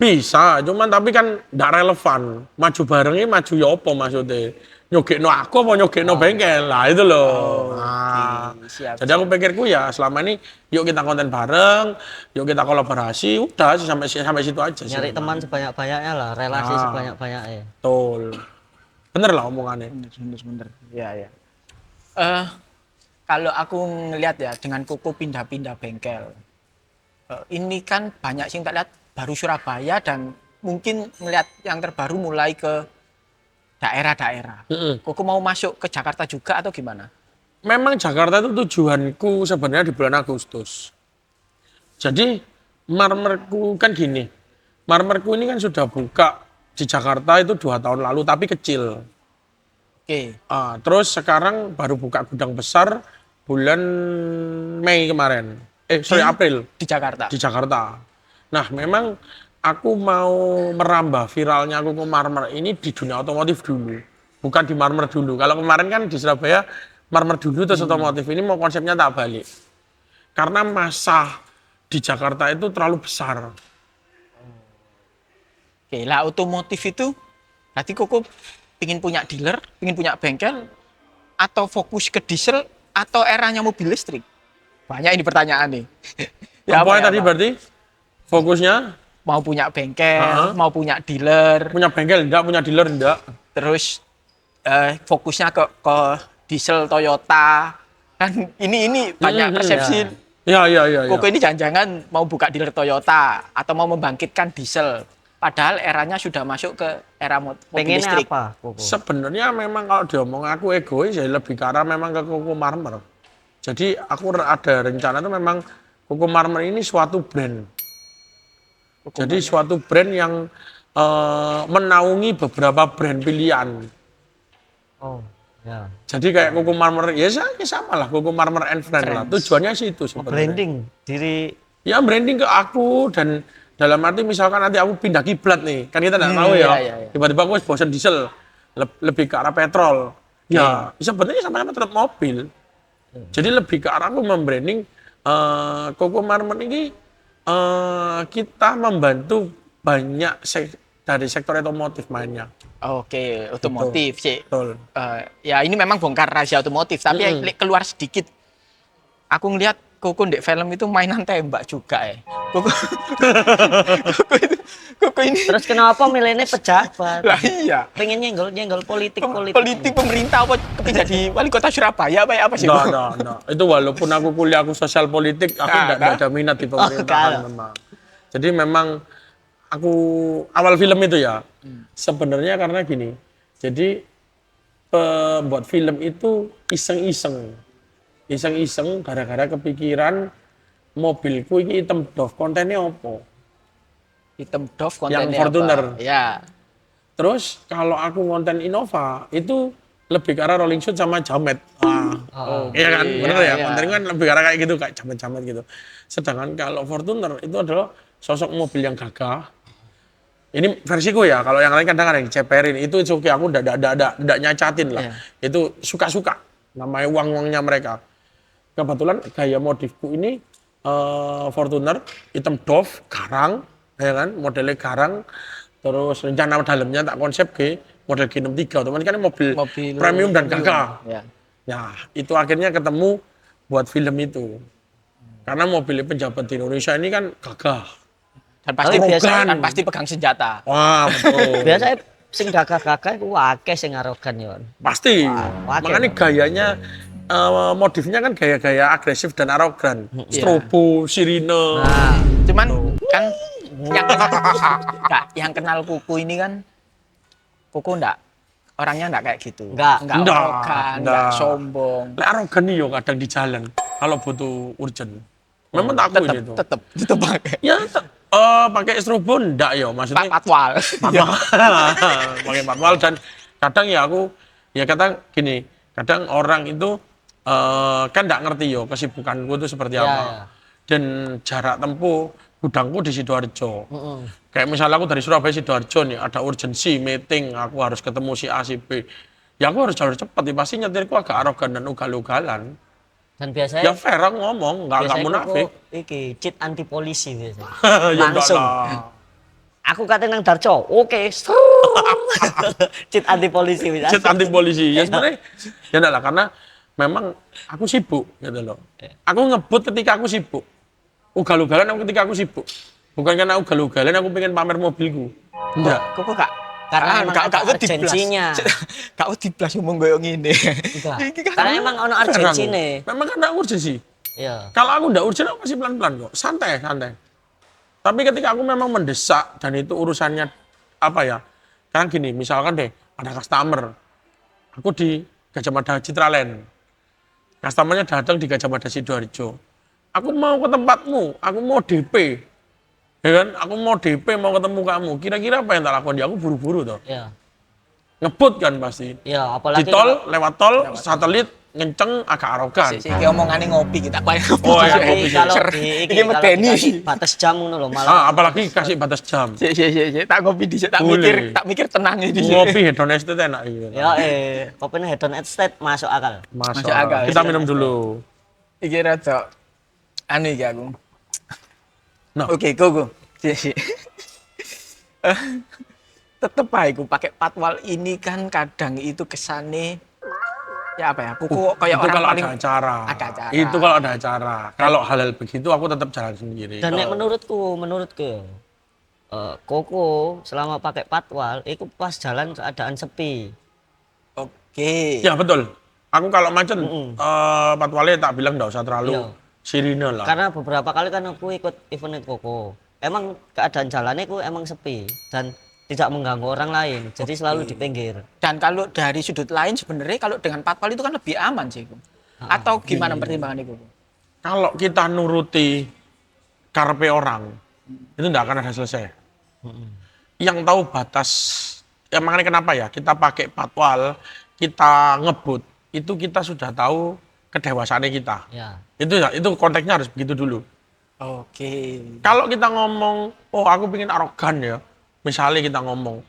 bisa, cuman tapi kan ndak relevan. Maju bareng ini maju ya apa maksudnya? Nyogekno aku apa nyogekno bengkel? Lah itu loh. Nah, Siap. jadi aku pikirku ya selama ini yuk kita konten bareng, yuk kita kolaborasi, udah sih sampai situ aja sih. Nyari teman sebanyak-banyaknya lah, relasi sebanyak-banyaknya. Betul. Bener lah omongannya. Bener. Ya. Kalau aku ngelihat ya dengan Koko pindah-pindah bengkel. Ini kan banyak sih tak lihat baru Surabaya dan mungkin ngelihat yang terbaru mulai ke daerah-daerah. Koko mau masuk ke Jakarta juga atau gimana? Memang Jakarta itu tujuanku sebenarnya di bulan Agustus. Jadi marmerku kan gini, marmerku ini kan sudah buka di Jakarta itu 2 tahun lalu tapi kecil. Oke. Terus sekarang baru buka gudang besar bulan Mei kemarin. April Di Jakarta. di Jakarta. Nah, memang aku mau merambah viralnya Koko Marmer ini di dunia otomotif dulu. Bukan di Marmer dulu. Kalau kemarin kan di Surabaya Marmer dulu terus otomotif. Ini mau konsepnya tak balik. Karena masa di Jakarta itu terlalu besar. Oke, lah otomotif itu berarti Koko pingin punya dealer, pingin punya bengkel, atau fokus ke diesel, atau eranya mobil listrik? Banyak ini pertanyaan nih. Apa tadi berarti fokusnya? Mau punya bengkel, mau punya dealer, Punya bengkel enggak, punya dealer enggak. terus fokusnya ke diesel Toyota. Kan ini banyak persepsi. Ya. Koko ini jangan-jangan mau buka dealer Toyota atau mau membangkitkan diesel. Padahal eranya sudah masuk ke era mobil Pengennya listrik. apa, Koko? Sebenarnya memang kalau diomong aku egois ya lebih ke arah memang ke Koko Marmer. Jadi aku ada rencana itu memang Koko Marmer ini suatu brand. Jadi suatu brand yang menaungi beberapa brand pilihan. Oh, ya. Jadi kayak Koko Marmer ya sama lah Koko Marmer and Friends lah. Tujuannya sih itu sebenarnya. Branding diri. Ya branding ke aku dan dalam arti misalkan nanti aku pindah kiblat nih, kan kita nggak tahu ya. Tiba-tiba aku bosan diesel, lebih ke arah petrol. Ya sebenarnya sama-sama tetap mobil. Jadi lebih ke arah aku membranding Koko Marmer ini kita membantu banyak dari sektor otomotif mainnya. Oke, otomotif sih. Betul. Ya ini memang bongkar rahasia otomotif, tapi keluar sedikit. Aku ngelihat Koko di film itu mainan tembak juga ya. Koko ini. Terus kenapa milihnya pejabat? Lah iya. Pengen nyenggol politik. Politik pemerintah apa kepingin jadi wali kota Surabaya apa sih? Nggak. Itu walaupun aku kuliah aku sosial politik, aku nggak ada minat di pemerintahan memang. Jadi memang aku awal film itu ya, sebenarnya karena gini. Jadi pembuat film itu iseng-iseng gara-gara kepikiran mobilku ini hitam doff, kontennya apa? Hitam doff kontennya Yang Fortuner. apa? Ya. Terus kalau aku konten Innova itu lebih ke arah rolling shoot sama jamet. Iya kan, bener ya. Konten kan lebih ke arah kayak gitu, kayak jamet-jamet gitu. Sedangkan kalau Fortuner itu adalah sosok mobil yang gagah. Ini versiku ya, kalau yang lain kadang ada yang ceperin. Itu oke, aku enggak nyacatin lah. Itu suka-suka. Namanya uang-uangnya mereka. Kebetulan gaya modifku ini Fortuner hitam doff, garang, ya kan, modelnya garang. Terus rencana dalamnya tak konsep ke model G63, otomatis kan mobil, Mobil premium dan gagah. Ya. Ya, itu akhirnya ketemu buat film itu. Karena mobil pejabat di Indonesia ini kan gagah. Dan pasti Arogan. dan pasti pegang senjata. Wah, betul. Biasanya sing gagah-gagah iku akeh sing arogan yo. Pasti. Wah, Makanya gayanya modifnya kan gaya-gaya agresif dan arogan. Strobo, sirine. Nah, Cuman kan yang kenal Kuku ini kan Kuku orangnya enggak kayak gitu. Enggak. Arogan, enggak Enggak. sombong. Lek arogan nih yo kadang di jalan kalau butuh urgent. Memang tak akui itu. Tetep pakai. Ya, pakai strobo enggak yo, maksudnya Patwal. patwal. Pakai patwal dan kadang ya kadang gini, kadang orang itu kan enggak ngerti yo kesibukanku itu seperti Ya, apa. ya. Dan jarak tempuh gudangku di Sidoarjo. heeh. Kayak misalnya aku dari Surabaya Sidoarjo nih, ada urgensi meeting, aku harus ketemu si A si B. Ya aku harus jalur cepat, ya pasti nyetirku agak arogan dan ugal-ugalan. Dan Ya biasanya fair aku ngomong, nggak munafik. iki cheat anti polisi biasanya. Ya enggak Langsung. lah. Aku kate nang Darjo. Oke. Cheat anti polisi bisa. Chat anti polisi. Ya sebenarnya ya enggak lah, karena memang aku sibuk gitu loh. Aku ngebut ketika aku sibuk. Ugal-ugalan aku ketika aku sibuk. Bukan karena ugal-ugalan aku pengen pamer mobilku. Enggak. Kuku kak. Karena emang ada wedi blas. urgensinya. Kak wedi blas ngomong koyo ngene. Enggak. Iki kan Karena emang ono urgensi nih. Memang karena urgensi. Iya. Kalau aku enggak urgent aku masih pelan-pelan kok. Santai. Tapi ketika aku memang mendesak dan itu urusannya apa ya? Karena gini, misalkan deh ada customer. Aku di Gajah Mada Citraland. Customernya datang di Gajah Mada Sidoarjo. Aku mau ke tempatmu, aku mau DP. Ya kan? Aku mau DP, mau ketemu kamu. Kira-kira apa yang tak lakukan? Ya aku buru-buru toh. Iya. Ngebut kan pasti. Iya, Di apalagi tol, lewat tol, satelit, ngenceng, agak arogan. Iki omongane ngopi kita paling Oh, iya, Tapi kopi sih. kalau Ser. di Iki kalau medeni. dikasih batas jam ngono lho malah. Apalagi kasih batas jam. Sik. Tak ngopi dhisik, tak Boleh. mikir tenang iki dhisik. Ngopi hedon estate enak gitu. Ya kopinya hedon estate masuk akal. Masuk akal. Kita minum dulu. Iki rada anu iki aku. Nah. Oke, go. Sik. Tetep ae ku pakai patwal ini kan kadang itu kesane ya apa ya? Kuku kayak Itu orang kalau paling ada acara. Ada acara. Itu kalau ada acara. Kalau hal-hal begitu aku tetap jalan sendiri. Dan nek menurutku Koko selama pakai patwal itu pas jalan keadaan sepi. Oke. Ya betul. Aku kalau macet patwalnya tak bilang enggak usah terlalu Iya. sirine lah. Karena beberapa kali kan aku ikut event Koko. Emang keadaan jalannya ku emang sepi dan tidak mengganggu orang lain. Jadi selalu di pinggir. Dan kalau dari sudut lain sebenarnya kalau dengan patwal itu kan lebih aman sih. Ku. Atau gimana pertimbangan itu? Kalau kita nuruti karpe orang, itu enggak akan ada selesai. Yang tahu batas, ya makanya kenapa ya kita pakai patwal, kita ngebut, itu kita sudah tahu kedewasaannya kita. Ya. Itu konteksnya harus begitu dulu. Oke. Kalau kita ngomong, oh aku pengen arogan ya, misalnya kita ngomong,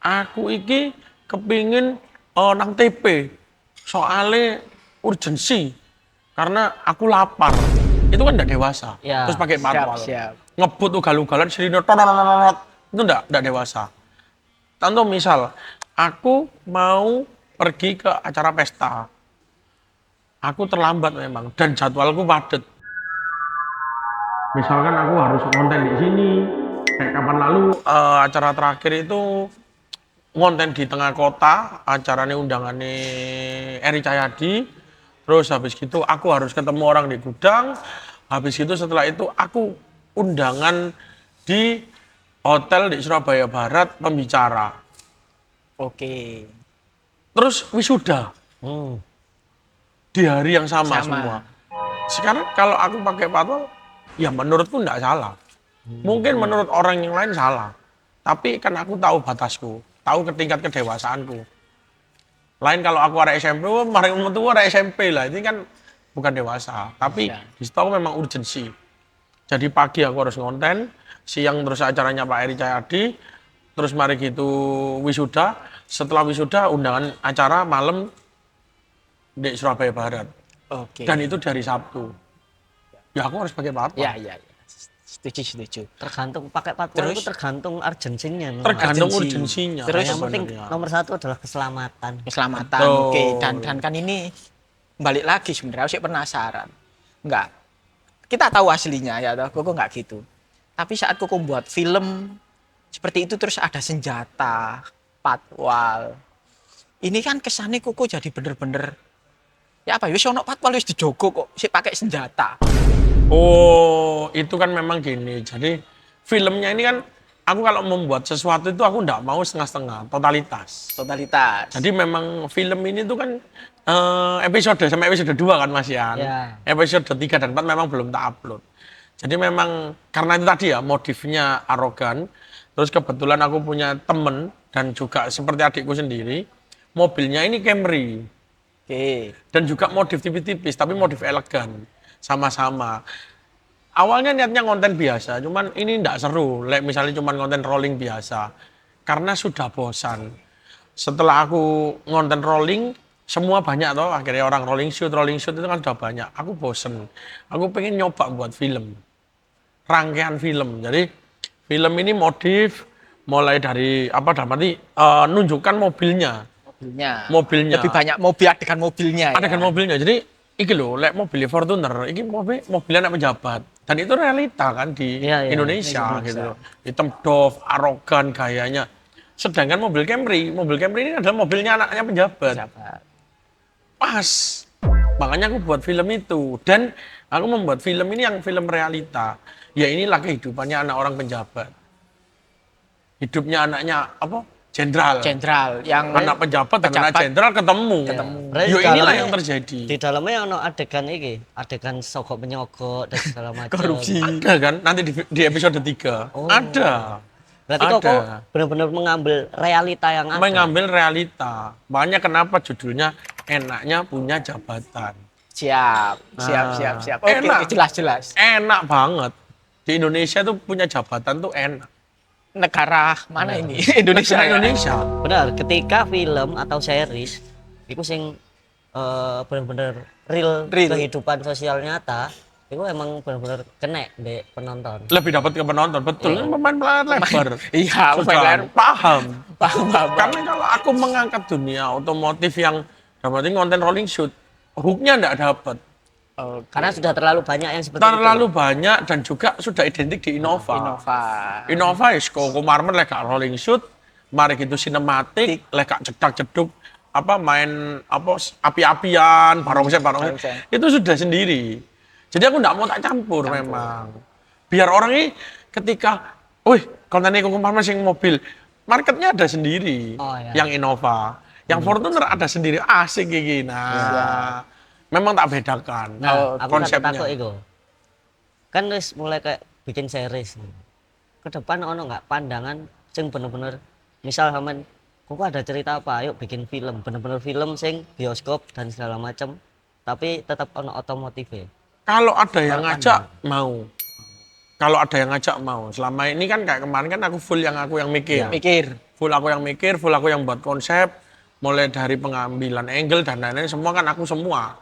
aku iki kepingin nang TP, soalnya urgensi, karena aku lapar. Itu kan enggak dewasa. Ya. Terus pakai patwal. Siap. Ngebut ugal-ugalan, sirine tonononotot. Itu enggak dewasa. Contoh misal, aku mau pergi ke acara pesta. Aku terlambat memang, dan jadwalku padat. Misalkan aku harus konten di sini, kayak kapan lalu acara terakhir itu konten di tengah kota, acaranya undangannya Eri Cahyadi, terus habis gitu aku harus ketemu orang di gudang, habis gitu setelah itu aku undangan di hotel di Surabaya Barat pembicara, Oke. terus wisuda Hmm. di hari yang sama Sama. semua. Sekarang kalau aku pakai patwal, ya menurutku enggak salah. Mungkin menurut orang yang lain salah. Tapi kan aku tahu batasku, tahu tingkat kedewasaanku. Lain kalau aku ada SMP, mari metu ada SMP lah. Ini kan bukan dewasa. Tapi Ya. di situ aku memang urgensi. Jadi pagi aku harus ngonten, siang terus acaranya Pak Eri Cahyadi, terus mari gitu wisuda. Setelah wisuda undangan acara malam di Surabaya Barat. Oke. Dan itu dari Sabtu. Ya aku harus pakai patwal. Ya. Setuju. Tergantung pakai patwal Terus? itu tergantung urgensinya. Tergantung Urgensi. urgensinya. Terus? Yang penting sebenarnya. nomor satu adalah keselamatan. Keselamatan. Betul. Oke, dan kan ini balik lagi sebenarnya aku sih penasaran. Enggak. Kita tahu aslinya ya, toh. Koko enggak gitu. Tapi saat Koko buat film seperti itu terus ada senjata, patwal. Ini kan kesannya Koko jadi bener-bener ya apa ya wis ono patwal wis dijogo kok sih pakai senjata. Oh, itu kan memang gini. Jadi filmnya ini kan aku kalau membuat sesuatu itu aku nggak mau setengah-setengah, totalitas. Totalitas. Jadi memang film ini tuh kan episode sampai episode 2 kan Mas Yan. Ya. Episode 3 dan 4 memang belum tak upload. Jadi memang karena itu tadi ya motifnya arogan. Terus kebetulan aku punya temen dan juga seperti adikku sendiri, mobilnya ini Camry. Oke. Dan juga motif tipis-tipis, tapi motif elegan. Sama-sama. Awalnya niatnya konten biasa, cuman ini ndak seru. Misalnya cuman konten rolling biasa. Karena sudah bosan. Setelah aku ngonten rolling, semua banyak toh. Akhirnya orang rolling shoot itu kan sudah banyak. Aku bosen. Aku pengen nyoba buat film. Rangkaian film. Jadi film ini motif mulai dari apa arti nunjukkan mobilnya. Mobilnya. Lebih banyak mobil adegan mobilnya. Adegan mobilnya. Jadi iki lho, lek mobil Fortuner, iki mobilnya anak pejabat. Dan itu realita kan di Iya, iya, Indonesia, Indonesia. gitu loh. Hitam doff, arogan gayanya. Sedangkan mobil Camry ini adalah mobilnya anaknya pejabat. Pas. Makanya aku buat film itu. Dan aku membuat film ini yang film realita. Ya inilah kehidupannya anak orang pejabat. Hidupnya anaknya apa? Jenderal yang anak pejabat dan anak jenderal ketemu. Berarti Yo di inilah dalamnya- yang terjadi. Di dalamnya ono adegan iki, adegan sogok menyogok dan segala macam. korupsi. Ada kan nanti di episode 3. Oh. Ada. Berarti Ada. kok benar-benar mengambil realita yang ada. Mengambil realita. Makanya kenapa judulnya enaknya punya jabatan. Siap. Oke, Enak. jelas. Enak banget. Di Indonesia tuh punya jabatan tuh enak. Negara mana ini? Indonesia. Negara ya? Indonesia. Benar, ketika film atau series itu sing benar-benar real, Real. kehidupan sosial nyata, itu emang benar-benar kena di penonton. Lebih dapat ke penonton. Betul. Pemain layar lebar. Iya, Sudah pemain layar. paham. Paham. Karena kalau aku mengangkat dunia otomotif yang dapat konten rolling shoot, hooknya nggak dapat. Karena sudah terlalu banyak yang seperti Terlalu banyak dan juga sudah identik di Innova. Innova is kok Marmer lek gak rolling shoot, mari gitu sinematik, lek gak cedak-ceduk apa main apa api-apian, barongsai. Itu sudah sendiri. Jadi aku enggak mau tak campur memang. Biar orang ini ketika, wih, kontennya kok Marmer sing mobil, marketnya ada sendiri. Oh, iya. Yang Innova, yang Fortuner ada sendiri, asik gini. Nah, memang tak bedakan. Nah, aku konsepnya. takut itu. Kan wis mulai kayak bikin series. Ke depan ono nggak pandangan sing bener-bener misal sampean kok ada cerita apa, ayo bikin film, bener-bener film sing bioskop dan segala macam, tapi tetap ono otomotif ya. Kalau ada yang ngajak mau. Kalau ada yang ngajak mau. Selama ini kan kayak kemarin kan aku yang mikir. Full aku yang mikir, full aku yang buat konsep, mulai dari pengambilan angle dan lain-lain semua kan aku semua.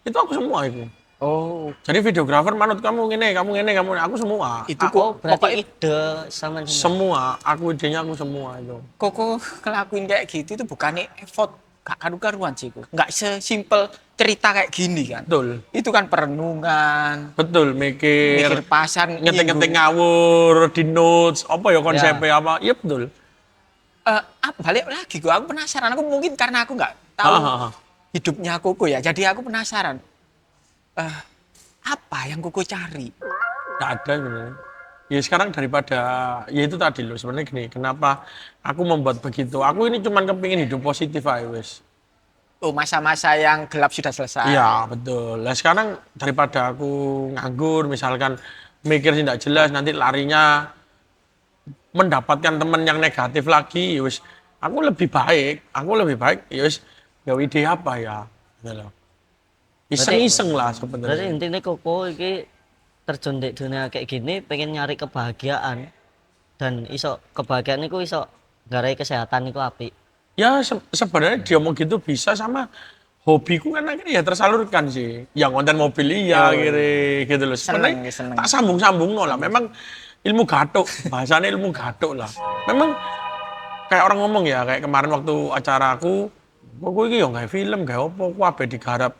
Itu aku semua itu. Oh, Jadi videografer manut kamu ini, aku semua. itu Oh, kok berarti pokoknya ide sama Semua, aku idenya aku semua itu. Koko ngelakuin kayak gitu itu bukannya effort gak karu-karuan sih kok. Nggak sesimpel cerita kayak gini kan. Betul. Itu kan perenungan, Betul, mikir mikir pasan, ngetik-ngetik ngawur di notes, apa ya konsepnya apa. Iya betul. Balik lagi gue, aku penasaran. Aku mungkin karena aku nggak tahu hidupnya Koko ya. Jadi aku penasaran. Apa yang Koko cari? Nggak ada sebenarnya. Ya sekarang daripada, ya itu tadi loh sebenarnya gini, kenapa aku membuat begitu. Aku ini cuma kepingin hidup positif aja wes. Oh, masa-masa yang gelap sudah selesai. Iya betul. Nah sekarang daripada aku nganggur, misalkan mikir sih nggak jelas, nanti larinya mendapatkan teman yang negatif lagi, ya wes. Aku lebih baik, ya wes. Ya ide apa ya? Gitu loh. Iseng-iseng lah berarti sebenarnya. intinya Koko iki terjun di dunia kayak gini pengen nyari kebahagiaan dan iso kebahagiaan itu iso garai kesehatan itu apik. Ya sebenarnya dia mau gitu bisa sama hobiku kan akhirnya ya tersalurkan sih. Yang konten mobil iya kiri gitu loh. Sebenarnya seneng. tak sambung-sambung lah. Memang ilmu gatuk, bahasanya ilmu gatuk lah. Memang kayak orang ngomong ya, kayak kemarin waktu acara aku, kok ini ya nggak film, nggak apa, aku apa digarap.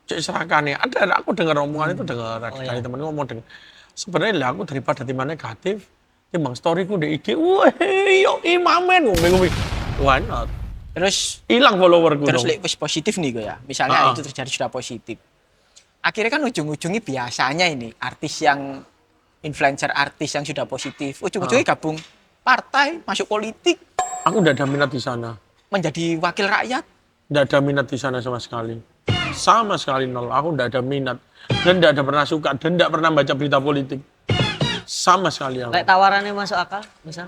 Cek serakane. Ada, aku dengar omongan itu dengar dari temen ngomong dengar. Sebenarnya lah aku daripada timnya negatif, timbang storyku di IG, wah, yo imamen, ngomong, why not? Terus Hilang followerku terus dong. lek wis positif nih gue ya. Misalnya Ah. itu terjadi sudah positif. Akhirnya kan ujung-ujungnya biasanya ini artis yang influencer artis yang sudah positif, ujung-ujungnya gabung partai, masuk politik, Aku udah ada minat di sana. menjadi wakil rakyat. Nggak ada minat di sana sama sekali. Sama sekali nol. Aku nggak ada minat. Dan nggak ada pernah suka. Dan nggak pernah baca berita politik. Sama sekali aku. Lek tawarannya masuk akal, misal.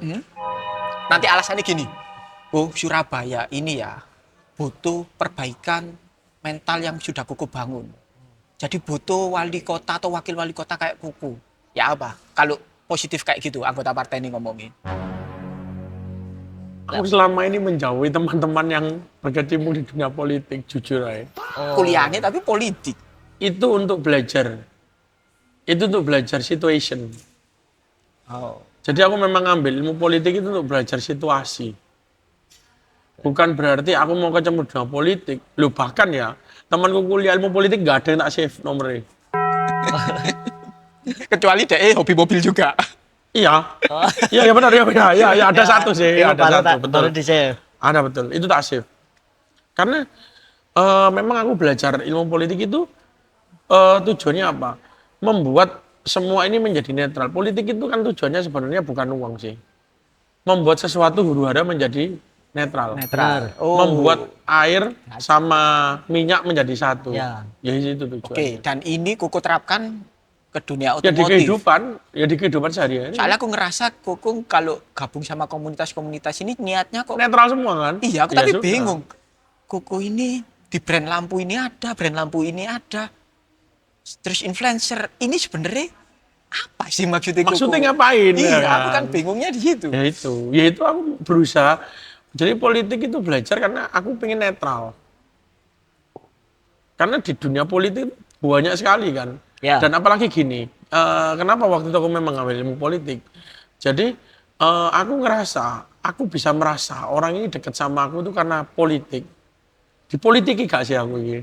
Nanti alasannya gini, oh Surabaya ini ya butuh perbaikan mental yang sudah Kuku bangun. Jadi butuh wali kota atau wakil wali kota kayak Kuku. Ya apa? Kalau positif kayak gitu anggota partai ini ngomongin. Aku selama ini menjauhi teman-teman yang berkecimpung di dunia politik. Jujur aja. Kuliahnya tapi politik. Itu untuk belajar. Itu untuk belajar situation. Oh. Jadi aku memang ngambil ilmu politik itu untuk belajar situasi. Bukan berarti aku mau kecemplung dunia politik. Lu bahkan ya, temanku kuliah ilmu politik nggak ada yang tak save nomornya. Kecuali dia hobi mobil juga. Iya. Iya, ya benar ya, ya, ada satu sih, Itu ada baru satu, betul. baru di-save. Ada betul, itu tak save. Karena memang aku belajar ilmu politik itu tujuannya apa? Membuat semua ini menjadi netral. Politik itu kan tujuannya sebenarnya bukan uang sih. Membuat sesuatu huru-hara menjadi netral. Netral. Oh. Membuat air sama minyak menjadi satu. Ya. Ya itu tujuannya. Oke, dan ini Kuku terapkan ke dunia Ya di otomotif. kehidupan sehari-hari. Soalnya aku ngerasa Kuku kalau gabung sama komunitas-komunitas ini niatnya kok Netral semua kan? iya, aku Ya tapi sudah. bingung. Kuku ini di brand lampu ini ada, brand lampu ini ada. Terus influencer ini sebenarnya apa sih maksudnya Kuku? Maksudnya ngapain? Iya, ya aku kan bingungnya di situ. Ya itu aku berusaha. Jadi politik itu belajar karena aku pengen netral. Karena di dunia politik banyak sekali kan. Ya. Dan apalagi gini, kenapa waktu itu aku memang ngambil ilmu politik. Jadi aku ngerasa, aku bisa merasa orang ini dekat sama aku itu karena politik. Dipolitiki gak sih aku ini?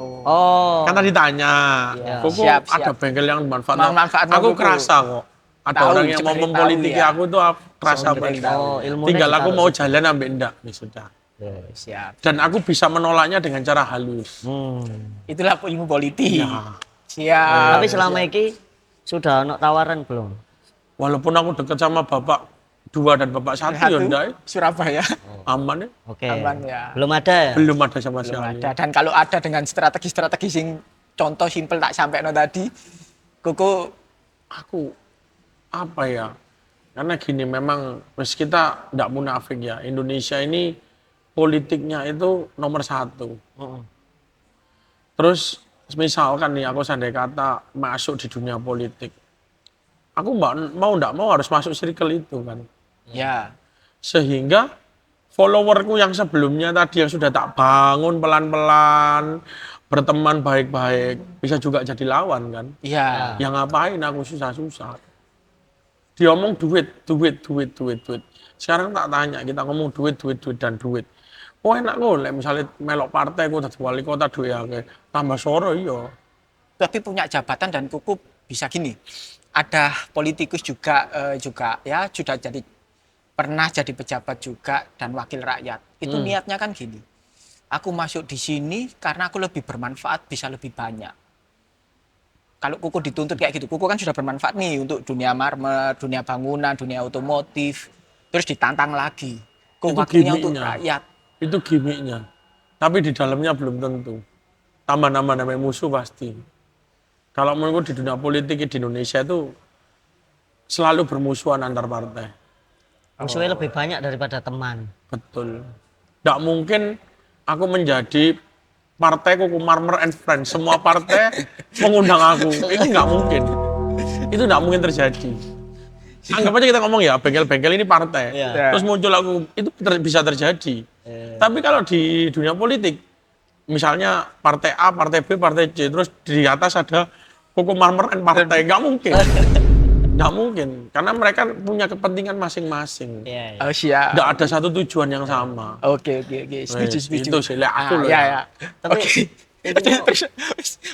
Oh. Kan tadi tanya, Ya. kok Siap, ada siap. bengkel yang manfaat. Manfaatno Aku Kuku. kerasa kok. Ada Tahu, orang yang mau sebenarnya mempolitiki tahu ya. aku tuh aku kerasa apa Sebenarnya enggak. tahu. Oh, ilmunya Tinggal aku ditaruh mau situ. jalan ambil enggak, ya sudah. Siap. Dan aku bisa menolaknya dengan cara halus. Itulah ilmu politik. Ya. Siap. Tapi selama ini sudah ono tawaran belum? Walaupun aku dekat sama bapak 2 dan bapak 1 ya enggak, Surabaya aman ya. Oke. aman ya. Belum ada ya? Belum ada sama Belum sekali. ada. Dan kalau ada dengan strategi-strategi sing contoh simpel tak sampai tadi, Kuku Aku apa ya? Karena gini memang meski kita enggak munafik ya. Indonesia ini politiknya itu nomor 1. Terus misalkan nih aku sandai kata masuk di dunia politik. Aku mau enggak mau harus masuk circle itu kan. ya Sehingga followerku yang sebelumnya tadi yang sudah tak bangun pelan-pelan, berteman baik-baik, bisa juga jadi lawan kan. ya Yang ngapain aku susah-susah. Dia ngomong duit. Sekarang tak tanya, kita ngomong duit dan duit. Oh enak kok, misalnya melok partai, aku jadi wali kota duit ya, tambah soro iya. tapi punya jabatan dan Kuku bisa gini. Ada politikus juga ya sudah pernah jadi pejabat juga dan wakil rakyat. Itu niatnya kan gini. Aku masuk di sini karena aku lebih bermanfaat, bisa lebih banyak. Kalau Kuku dituntut kayak gitu, Kuku kan sudah bermanfaat nih untuk dunia marmer, dunia bangunan, dunia otomotif. Terus ditantang lagi. Kuku Itu wakilnya untuk gimmicknya. rakyat. Itu gimmicknya. Tapi di dalamnya belum tentu. Tambah nama musuh pasti. Kalau menurutku di dunia politik di Indonesia itu selalu bermusuhan antar partai. Musuhnya lebih banyak daripada teman. Betul. Tidak mungkin aku menjadi partai Kuku Marmer and Friends. Semua partai mengundang aku. Itu nggak mungkin. Itu nggak mungkin terjadi. Anggap aja kita ngomong ya, bengkel-bengkel ini partai. Iya. Terus muncul aku, itu bisa terjadi. Tapi kalau di dunia politik, misalnya partai A, partai B, partai C, terus di atas ada Koko Marmer and partai, nggak mungkin. Nggak mungkin, karena mereka punya kepentingan masing-masing. Iya, iya. Oh, siap. Nggak ada satu tujuan yang sama. Oke. Setuju, Wes, setuju. itu sih, lek aku loh ya. ya. Ya. Tapi Oke. itu Terus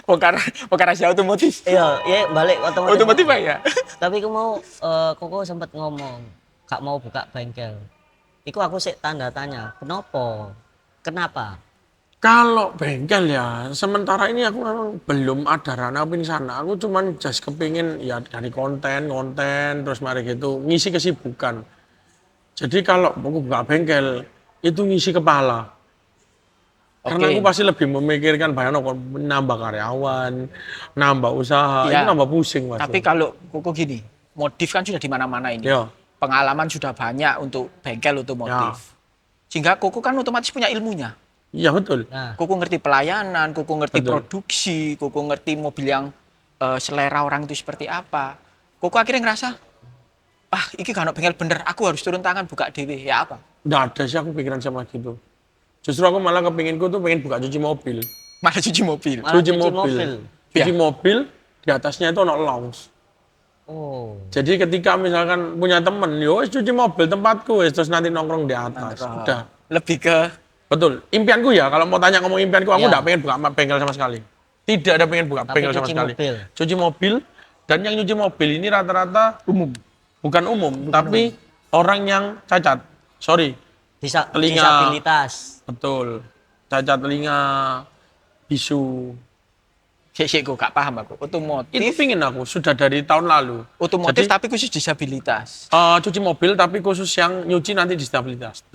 bongkar rahasia otomotif. iya, ya balik Otomotif Pak, ya. Tapi aku mau Koko sempat ngomong gak mau buka bengkel. Iku aku sih tanda tanya, Kenapa? Kalau bengkel ya, sementara ini aku memang belum ada ranah di sana. Aku cuman just kepingin ya dari konten, terus mari gitu, ngisi kesibukan. Jadi kalau aku buka bengkel, itu ngisi kepala. Karena aku pasti lebih memikirkan bayang nambah karyawan, nambah usaha, Iya. itu nambah pusing pasti. Tapi kalau Koko gini, modif kan sudah di mana-mana ini. Ya. Pengalaman sudah banyak untuk bengkel otomotif. Sehingga Koko kan otomatis punya ilmunya. Iya betul. Nah, Koko ngerti pelayanan, Koko ngerti Betul. produksi, Koko ngerti mobil yang selera orang itu seperti apa. Koko akhirnya ngerasa, iki gak ono bengkel bener, aku harus turun tangan buka dewe. Ya apa? Nggak ada sih aku pikiran sama gitu. Justru aku malah kepinginku tuh pengen buka cuci mobil. Malah cuci mobil. Malah Cuci cuci mobil. mobil. Cuci Ya. mobil, di atasnya itu ono lounge. oh, Jadi ketika misalkan punya temen, yo wes cuci mobil tempatku wes, terus nanti nongkrong di atas. Udah. Lebih ke Betul. Impianku ya, kalau mau tanya ngomong impianku, aku Ya. nggak pengen buka bengkel sama sekali. Tidak ada pengen buka Tapi bengkel sama cuci sekali. mobil. Cuci mobil, dan yang nyuci mobil ini rata-rata umum. bukan umum, tapi orang yang cacat. Sorry, Telinga. disabilitas. betul. Cacat telinga, bisu. Sik kok gak paham aku. Otomotif, Itu pingin aku, sudah dari tahun lalu. otomotif Jadi, tapi khusus disabilitas. cuci mobil, tapi khusus yang nyuci nanti disabilitas.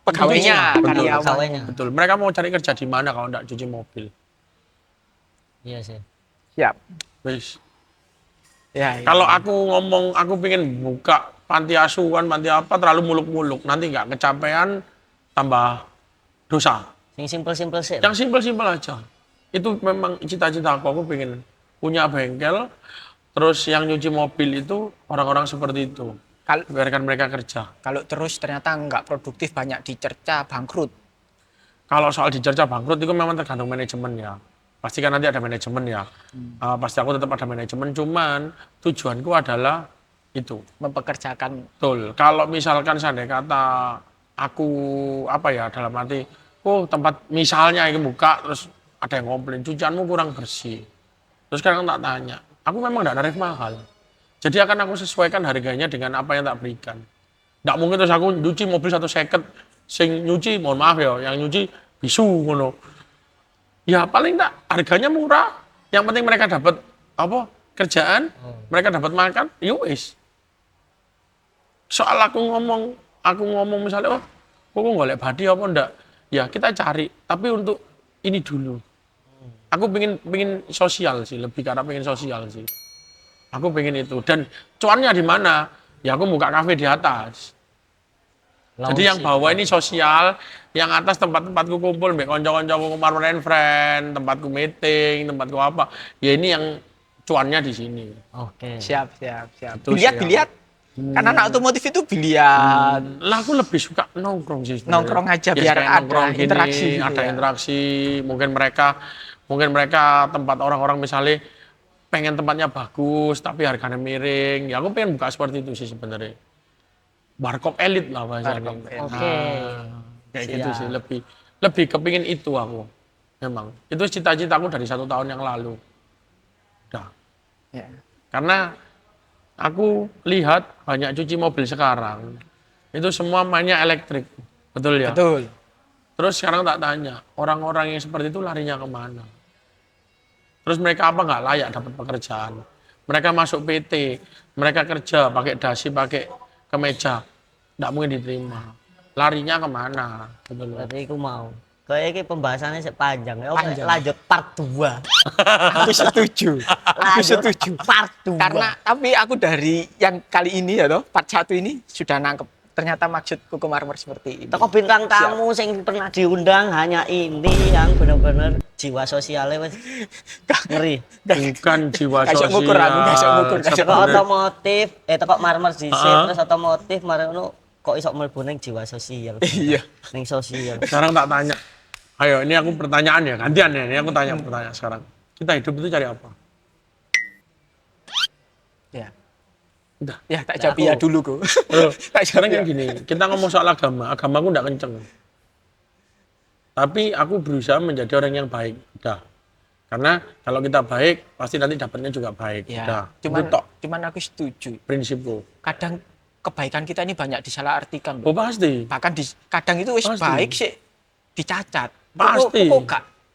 Pegawainya, Betul. karyawan. Pegawainya. Betul. Mereka mau cari kerja di mana kalau nggak cuci mobil? Iya sih. Siap. Wis. Ya, ya. Kalau aku ngomong, aku pengen buka panti asuhan, panti apa, terlalu muluk-muluk. Nanti nggak kecapean, tambah dosa. Sing simpel-simpel sih. Yang simpel-simpel aja. Itu memang cita-cita aku pengen punya bengkel, terus yang nyuci mobil itu orang-orang seperti itu. Biarkan mereka kerja. Kalau terus ternyata nggak produktif, banyak dicerca, bangkrut. Kalau soal dicerca bangkrut itu memang tergantung manajemen ya. Pasti kan nanti ada manajemen ya. Pasti aku tetap ada manajemen, cuman tujuanku adalah itu. Mempekerjakan. Betul. Kalau misalkan seandainya kata aku apa ya dalam arti, tempat misalnya ini buka terus ada yang komplain, cucianmu kurang bersih. Terus sekarang tak tanya, aku memang tidak tarif mahal. Jadi akan aku sesuaikan harganya dengan apa yang tak berikan. Nggak mungkin terus aku nyuci mobil 150, sing nyuci mohon maaf ya, yang nyuci bisu ngono. Ya paling tak harganya murah. Yang penting mereka dapat apa? Kerjaan, mereka dapat makan, wis. Soal aku ngomong misalnya, kok golek badi apa ndak? Ya kita cari, tapi untuk ini dulu. Aku pengen sosial sih, lebih karena pengen sosial sih. Aku pengen itu. Dan cuannya di mana? Ya aku buka kafe di atas. Jadi yang bawah ini sosial, yang atas tempat-tempatku kumpul, mbek konco-koncoku Marmer and Friend, tempatku meeting, tempatku apa. Ya ini yang cuannya di sini. Oke. Siap. Itu Biliat. Karena anak otomotif itu biliat. Lah aku lebih suka nongkrong sih sebenarnya. Nongkrong aja biar kayak ada nongkrong gini, interaksi gitu ada ya. interaksi. Mungkin mereka tempat orang-orang misalnya pengen tempatnya bagus tapi harganya miring. Ya aku pengen buka seperti itu sih sebenarnya. Warkop elit lah bahasanya. Warkop elit. Oke. Kayak gitu Siap. sih lebih kepingin itu aku. Memang itu cita-citaku dari 1 tahun yang lalu. Udah. Ya. Karena aku lihat banyak cuci mobil sekarang itu semua mainnya elektrik, betul ya? Betul. Terus sekarang tak tanya, orang-orang yang seperti itu larinya kemana? Terus mereka apa nggak layak dapat pekerjaan? Mereka masuk PT, mereka kerja pakai dasi, pakai kemeja, nggak mungkin diterima. Larinya kemana? Betul ya? Berarti aku mau. Kayak ini pembahasannya panjang. Ya, oke, Panjang. lanjut part 2. Aku setuju. Aku setuju. Part 2. Karena tapi aku dari yang kali ini ya toh, part 1 ini sudah nangkep. Ternyata maksud Koko Marmer seperti ini. toko bintang tamu yang pernah diundang hanya ini yang benar-benar jiwa sosialnya wes ngeri. Bukan jiwa Gak iso sosial. ngukur aku, gak iso ngukur, gak iso Toko Sebenarnya- otomotif, toko Marmer sih, Heeh. terus otomotif marino kok iso mlebu ning jiwa sosial. Iya. Ning sosial. Sekarang tak tanya, Ayo, ini aku pertanyaan ya, gantian ya. Ini aku tanya pertanyaan sekarang. Kita hidup itu cari apa? Ya. Udah. Ya, tak jawab iya dulu kok. Loh, Tak sekarang jawab kan ya. gini, kita ngomong soal agama, agamaku nggak kenceng. Tapi aku berusaha menjadi orang yang baik. Udah. Karena kalau kita baik, pasti nanti dapatnya juga baik. Ya, Udah. cuman Itu tok cuman aku setuju. prinsipku. Kadang kebaikan kita ini banyak disalahartikan. Oh pasti. Bahkan kadang itu wis Pasti. baik sih dicacat. Pasti. Kok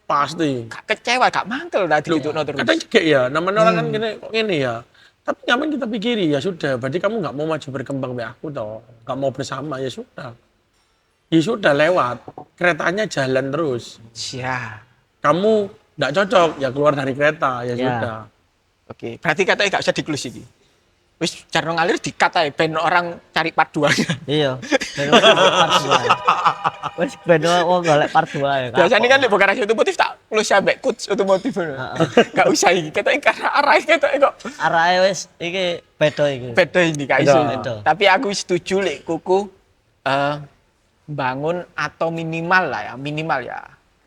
Pasti. gak kecewa, gak mangkel lah Loh, ditunjukno terus. kadang juga ya, namanya orang kan gini, kok gini ya. Tapi ngapain kita pikiri, ya sudah, berarti kamu nggak mau maju berkembang kayak aku toh. Nggak mau bersama, ya sudah. Ya sudah lewat, keretanya jalan terus. Ya. Kamu nggak cocok, ya keluar dari kereta, ya Ya. sudah. Oke, berarti katanya gak usah diklus iki. Wis jarno ngalir dikatai ben orang cari part 2-nya. Iya. Ben wong golek part 2. Wis ben wong golek part 2 ya. Biasanya kan bukan rasio otomotif tak klus sampe coach otomotif. Gak usah iki, katanya karena arahnya katanya kok Arahe wis iki beda iki. beda ini gak Beda. iso. Beda. Tapi aku setuju lek kuku bangun atau minimal lah ya, minimal ya.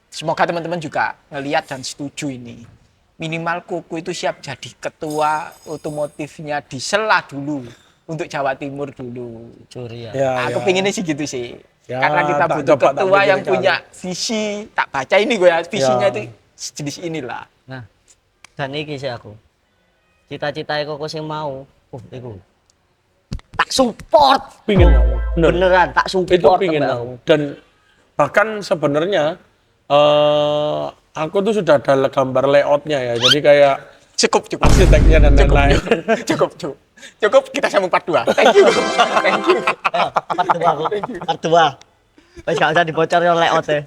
Semoga teman-teman juga ngelihat dan setuju ini. Minimal kuku itu siap jadi ketua otomotifnya di Sela dulu untuk Jawa Timur dulu. Curi ya. Ya, Aku ya. pengennya sih gitu sih. Ya, Karena kita tak butuh coba, tak ketua pikir yang kali. punya visi. Tak baca ini gue ya, visinya Ya. itu sejenis inilah. Nah, dan iki sih aku. Cita-cita kok sing mau. Iku. Tak support. Pingin kamu. Bener. Beneran tak support. Itu pingin Mbak. aku. Dan bahkan sebenarnya aku tuh sudah ada gambar layoutnya ya. Jadi kayak Cukup. arsiteknya dan lain-lain. Cukup, kita sambung part 2. Thank you. Thank you. Ayo, part 2 aku. Part 2. Wis gak usah dibocor yo layout e.